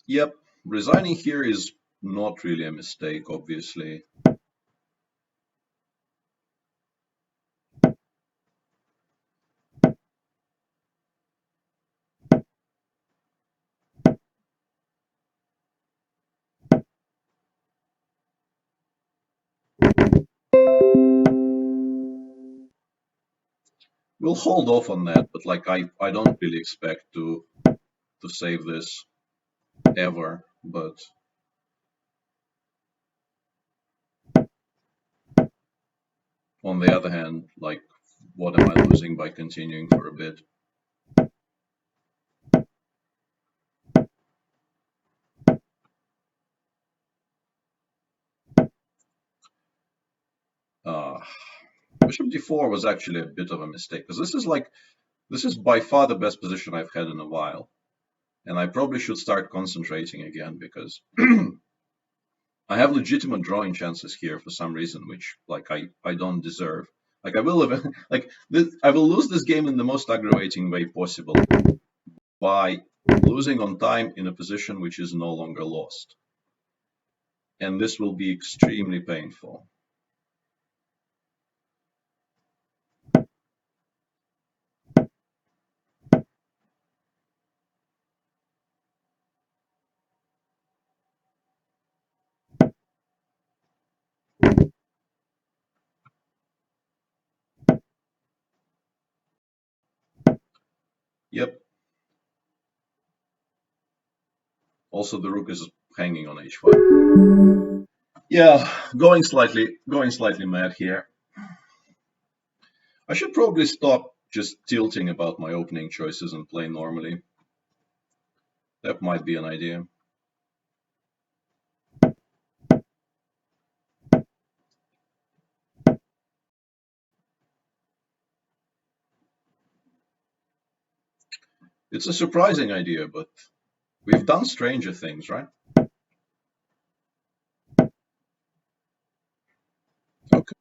Yep, resigning here is not really a mistake, obviously. We'll hold off on that, but like I don't really expect to save this ever. But on the other hand, like, what am I losing by continuing for a bit? Uh, Bishop d4 was actually a bit of a mistake because this is by far the best position I've had in a while, and I probably should start concentrating again because I have legitimate drawing chances here for some reason, which like I don't deserve. Like I will like this, I will lose this game in the most aggravating way possible by losing on time in a position which is no longer lost, and this will be extremely painful. Yep. Also, the rook is hanging on h5. Yeah, going slightly mad here. I should probably stop just tilting about my opening choices and play normally. That might be an idea. It's a surprising idea, but we've done stranger things, right? Okay.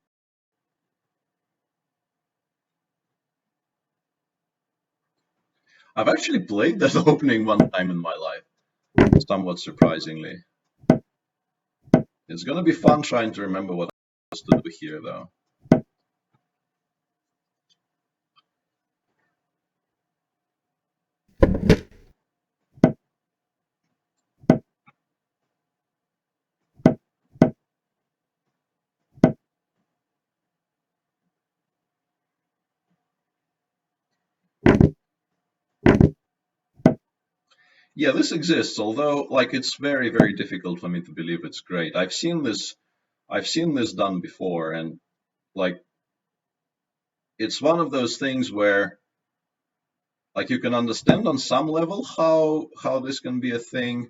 I've actually played that opening one time in my life, somewhat surprisingly. It's gonna be fun trying to remember what I was to do here, though. Yeah, this exists, although like it's very, very difficult for me to believe it's great. I've seen this done before, and like it's one of those things where like you can understand on some level how this can be a thing,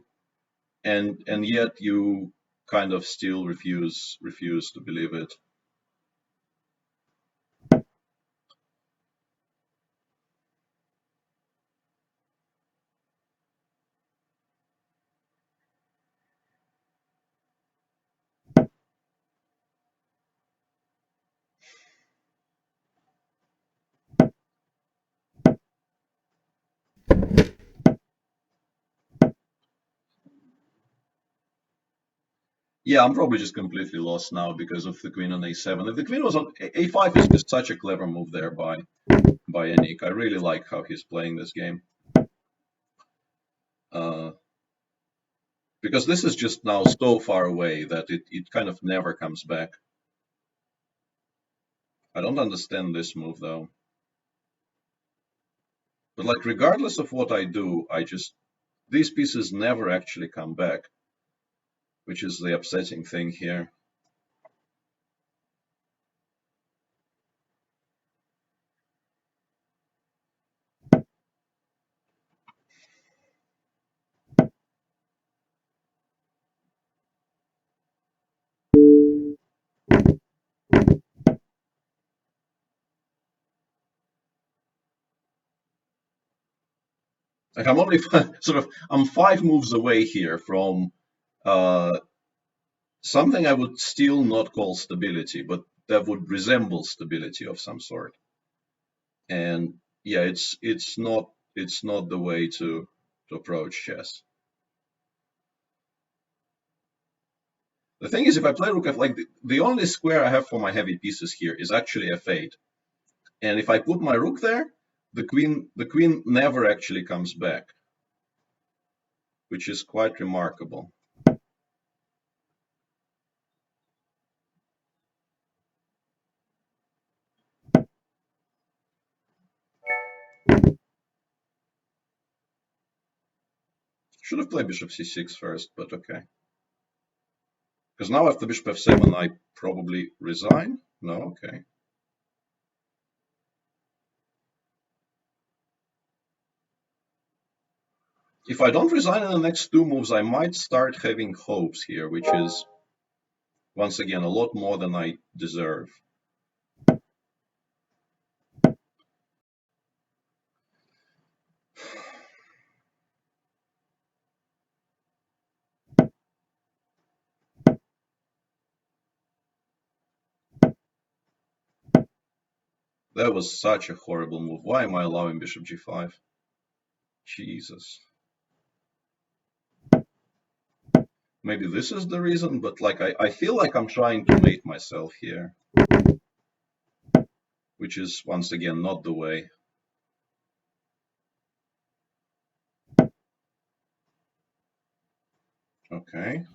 and yet you kind of still refuse to believe it. Yeah, I'm probably just completely lost now because of the queen on a7. If the queen was on a5, is just such a clever move there by Yannick. I really like how he's playing this game. Uh, because this is just now so far away that it kind of never comes back. I don't understand this move though. But like regardless of what I do, these pieces never actually come back, which is the upsetting thing here. Like I'm only I'm 5 moves away here from uh, something I would still not call stability, but that would resemble stability of some sort. And yeah, it's not the way to approach chess. The thing is, if I play rook f, like the only square I have for my heavy pieces here is actually f8, and if I put my rook there, the queen never actually comes back, which is quite remarkable. Should have played bishop c6 first, but okay. Because now after bishop f7, I probably resign. No, okay. If I don't resign in the next 2 moves, I might start having hopes here, which is, once again, a lot more than I deserve. That was such a horrible move. Why am I allowing bishop g5? Jesus. Maybe this is the reason, but like I feel like I'm trying to mate myself here, which is, once again, not the way. Okay.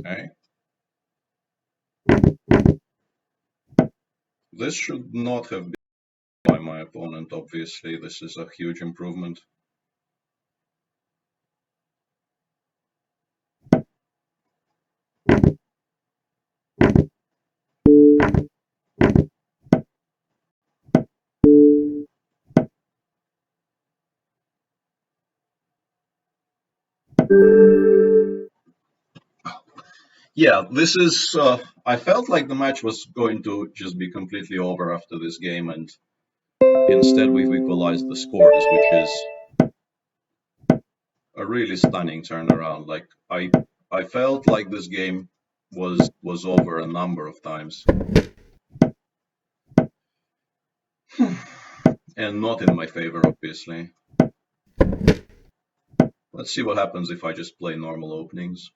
Okay. This should not have been by my opponent, obviously. This is a huge improvement. Yeah, this is. I felt like the match was going to just be completely over after this game, and instead we've equalized the scores, which is a really stunning turnaround. Like I felt like this game was over a number of times, and not in my favor, obviously. Let's see what happens if I just play normal openings.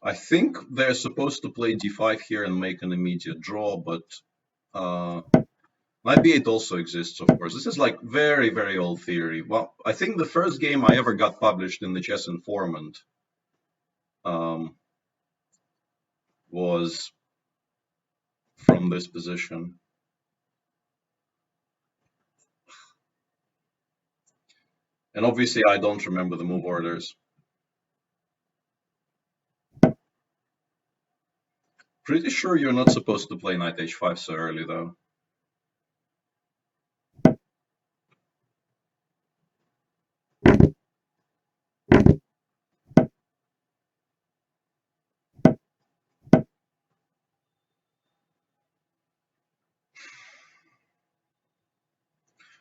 I think they're supposed to play d5 here and make an immediate draw, but knight b8 also exists, of course. This is like very, very old theory. Well, I think the first game I ever got published in the Chess Informant was from this position. And obviously I don't remember the move orders. Pretty sure you're not supposed to play knight h5 so early though.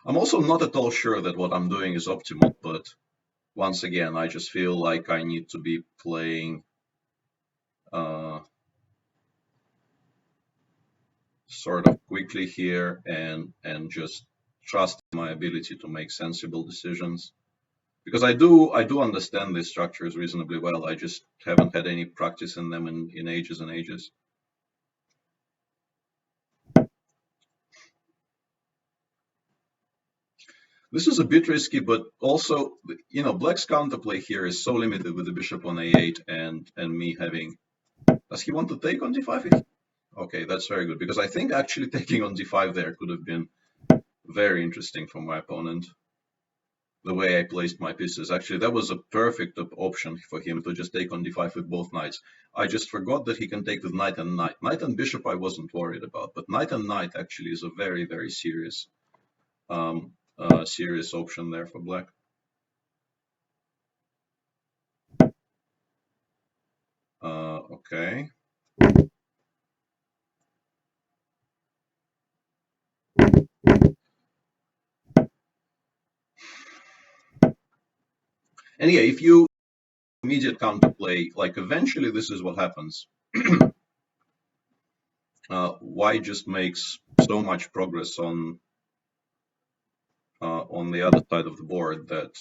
I'm also not at all sure that what I'm doing is optimal, but once again, I just feel like I need to be playing sort of quickly here and just trust my ability to make sensible decisions. Because I do understand these structures reasonably well. I just haven't had any practice in them in ages and ages. This is a bit risky, but also, Black's counterplay here is so limited with the bishop on a8 and me having. Does he want to take on d5? Okay, that's very good, because I think actually taking on d5 there could have been very interesting for my opponent. The way I placed my pieces. Actually, that was a perfect option for him to just take on d5 with both knights. I just forgot that he can take with knight and knight. Knight and bishop I wasn't worried about, but knight and knight actually is a very, very serious serious option there for black. Okay. And yeah, if you immediate counterplay, like eventually this is what happens. White just makes so much progress on the other side of the board that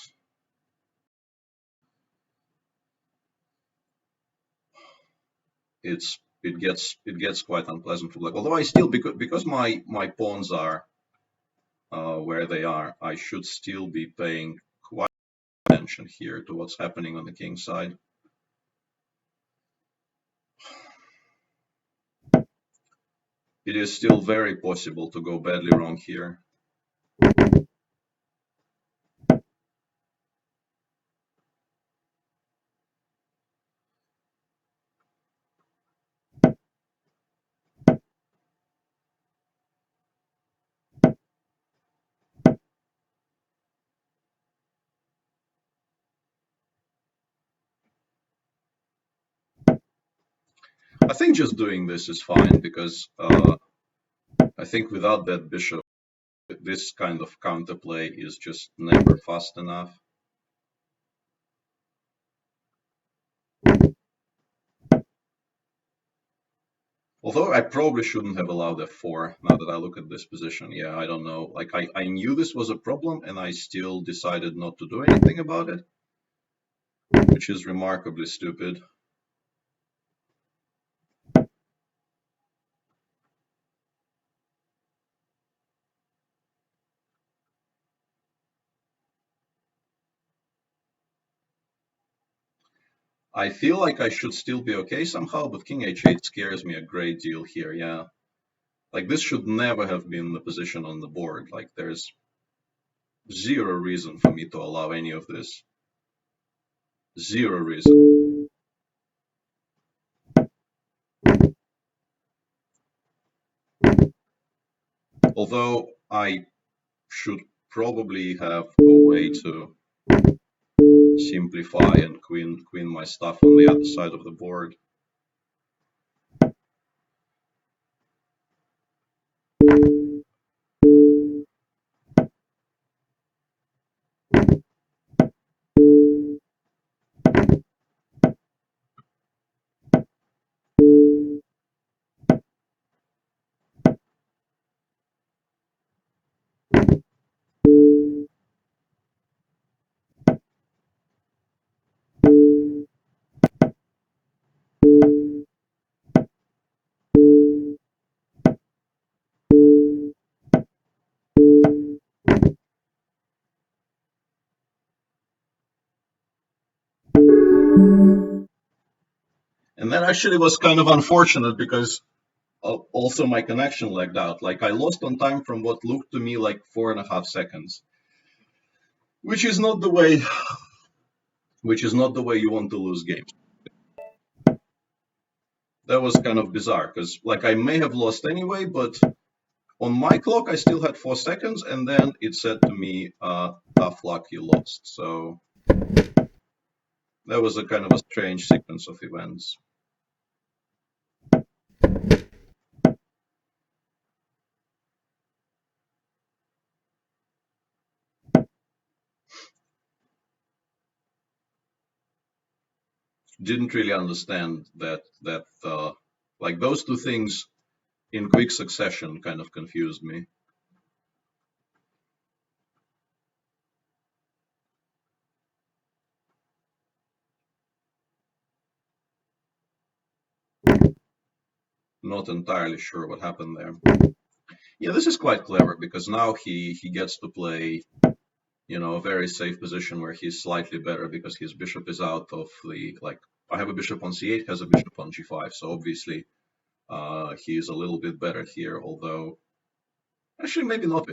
it gets quite unpleasant for black. Although I still, because my pawns are where they are, I should still be paying quite attention here to what's happening on the king side. It is still very possible to go badly wrong here. I think just doing this is fine, because I think without that bishop, this kind of counterplay is just never fast enough. Although I probably shouldn't have allowed f4 now that I look at this position. Yeah, I don't know. Like I knew this was a problem and I still decided not to do anything about it, which is remarkably stupid. I feel like I should still be okay somehow, but king h8 scares me a great deal here, yeah. Like this should never have been the position on the board. Like there's zero reason for me to allow any of this. Zero reason. Although I should probably have a way to simplify and queen my stuff on the other side of the board. And that actually was kind of unfortunate, because also my connection lagged out. Like I lost on time from what looked to me like 4.5 seconds, which is not the way you want to lose games. That was kind of bizarre because like I may have lost anyway, but on my clock I still had 4 seconds, and then it said to me, tough luck, you lost. So that was a kind of a strange sequence of events. Didn't really understand that like those two things in quick succession kind of confused me. Not entirely sure what happened there. Yeah, this is quite clever because now he gets to play, a very safe position where he's slightly better because his bishop is out of the, like, I have a bishop on c8, has a bishop on g5, so obviously he's a little bit better here, although actually maybe not.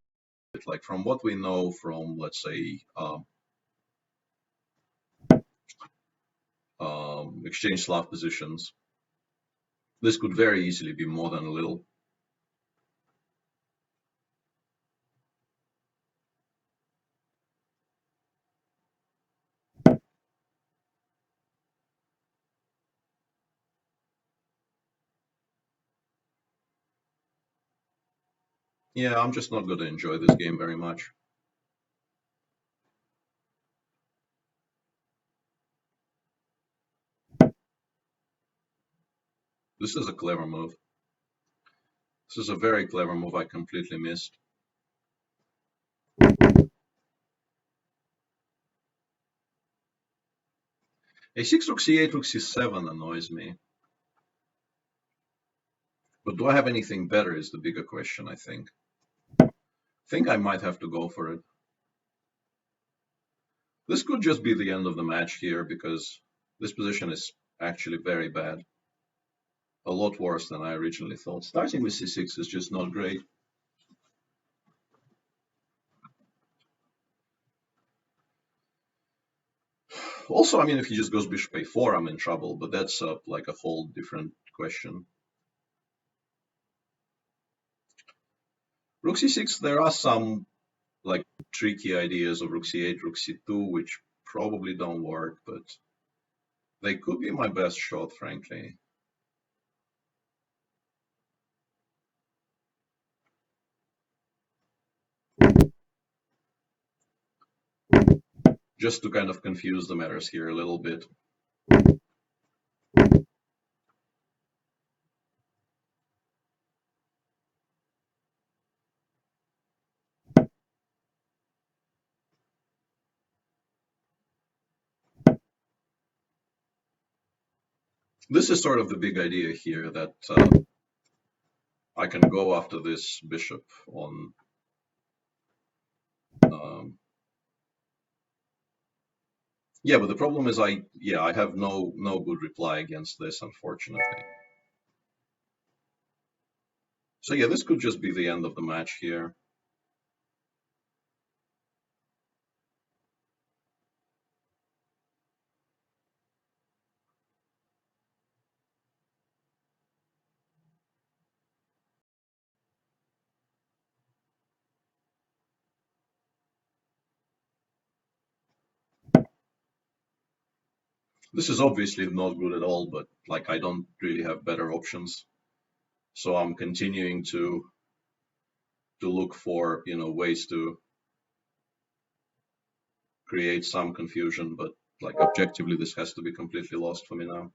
Like from what we know from, let's say, exchange Slav positions, this could very easily be more than a little. Yeah, I'm just not going to enjoy this game very much. This is a clever move. This is a very clever move I completely missed. a6, rook c8, rook c7 annoys me. But do I have anything better is the bigger question, I think. I think I might have to go for it. This could just be the end of the match here because this position is actually very bad. A lot worse than I originally thought. Starting with c6 is just not great. Also, I mean, if he just goes bishop a4, I'm in trouble, but that's like a whole different question. Rook c6, there are some like tricky ideas of rook c8, rook c2, which probably don't work, but they could be my best shot, frankly. Just to kind of confuse the matters here a little bit. This is sort of the big idea here, that I can go after this bishop on yeah, but the problem is I have no good reply against this, unfortunately. So yeah, this could just be the end of the match here. This is obviously not good at all, but like I don't really have better options. So I'm continuing to look for, ways to create some confusion, but like objectively this has to be completely lost for me now.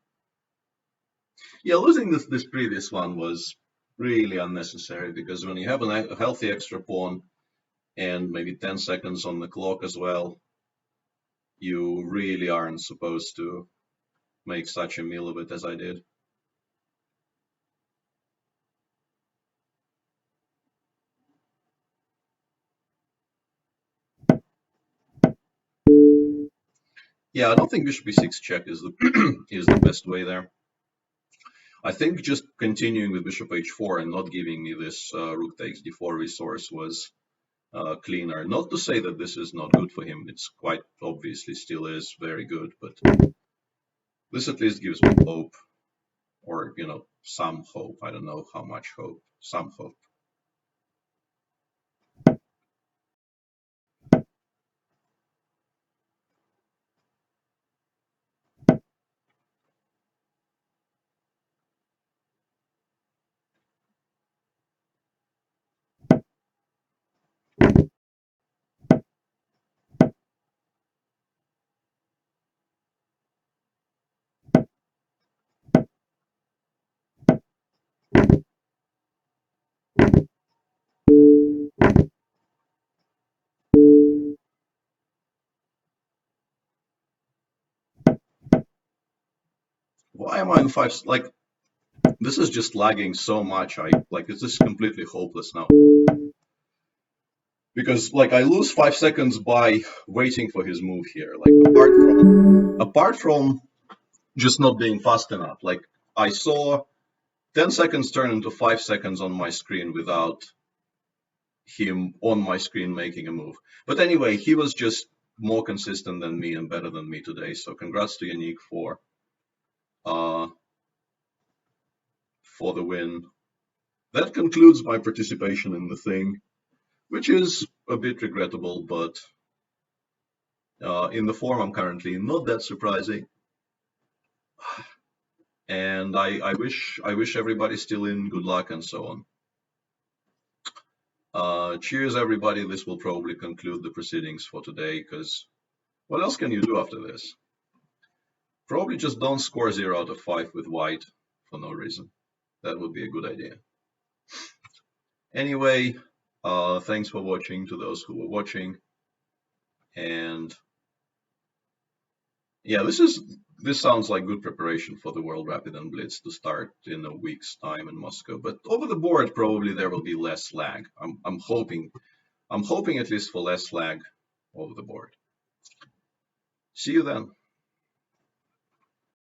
Yeah, losing this previous one was really unnecessary because when you have a healthy extra pawn and maybe 10 seconds on the clock as well, you really aren't supposed to make such a meal of it as I did. Yeah, I don't think bishop b6 check is the is the best way there. I think just continuing with bishop h4 and not giving me this rook takes d4 resource was cleaner. Not to say that this is not good for him. It's quite obviously still is very good, but this at least gives me hope, or some hope. I don't know how much hope. Some hope. Why am I in five? Like, this is just lagging so much. It's just completely hopeless now. Because like I lose 5 seconds by waiting for his move here. Like apart from just not being fast enough. Like I saw 10 seconds turn into 5 seconds on my screen without him on my screen making a move. But anyway, he was just more consistent than me and better than me today. So congrats to Yannick uh, for the win. That concludes my participation in the thing, which is a bit regrettable, but in the form I'm currently in, not that surprising. And I wish everybody still in good luck and so on. Cheers, everybody. This will probably conclude the proceedings for today, because what else can you do after this? Probably just don't score 0 out of 5 with white for no reason. That would be a good idea. Anyway, thanks for watching to those who were watching. And yeah, this sounds like good preparation for the World Rapid and Blitz to start in a week's time in Moscow. But over the board, probably there will be less lag. I'm hoping at least for less lag over the board. See you then.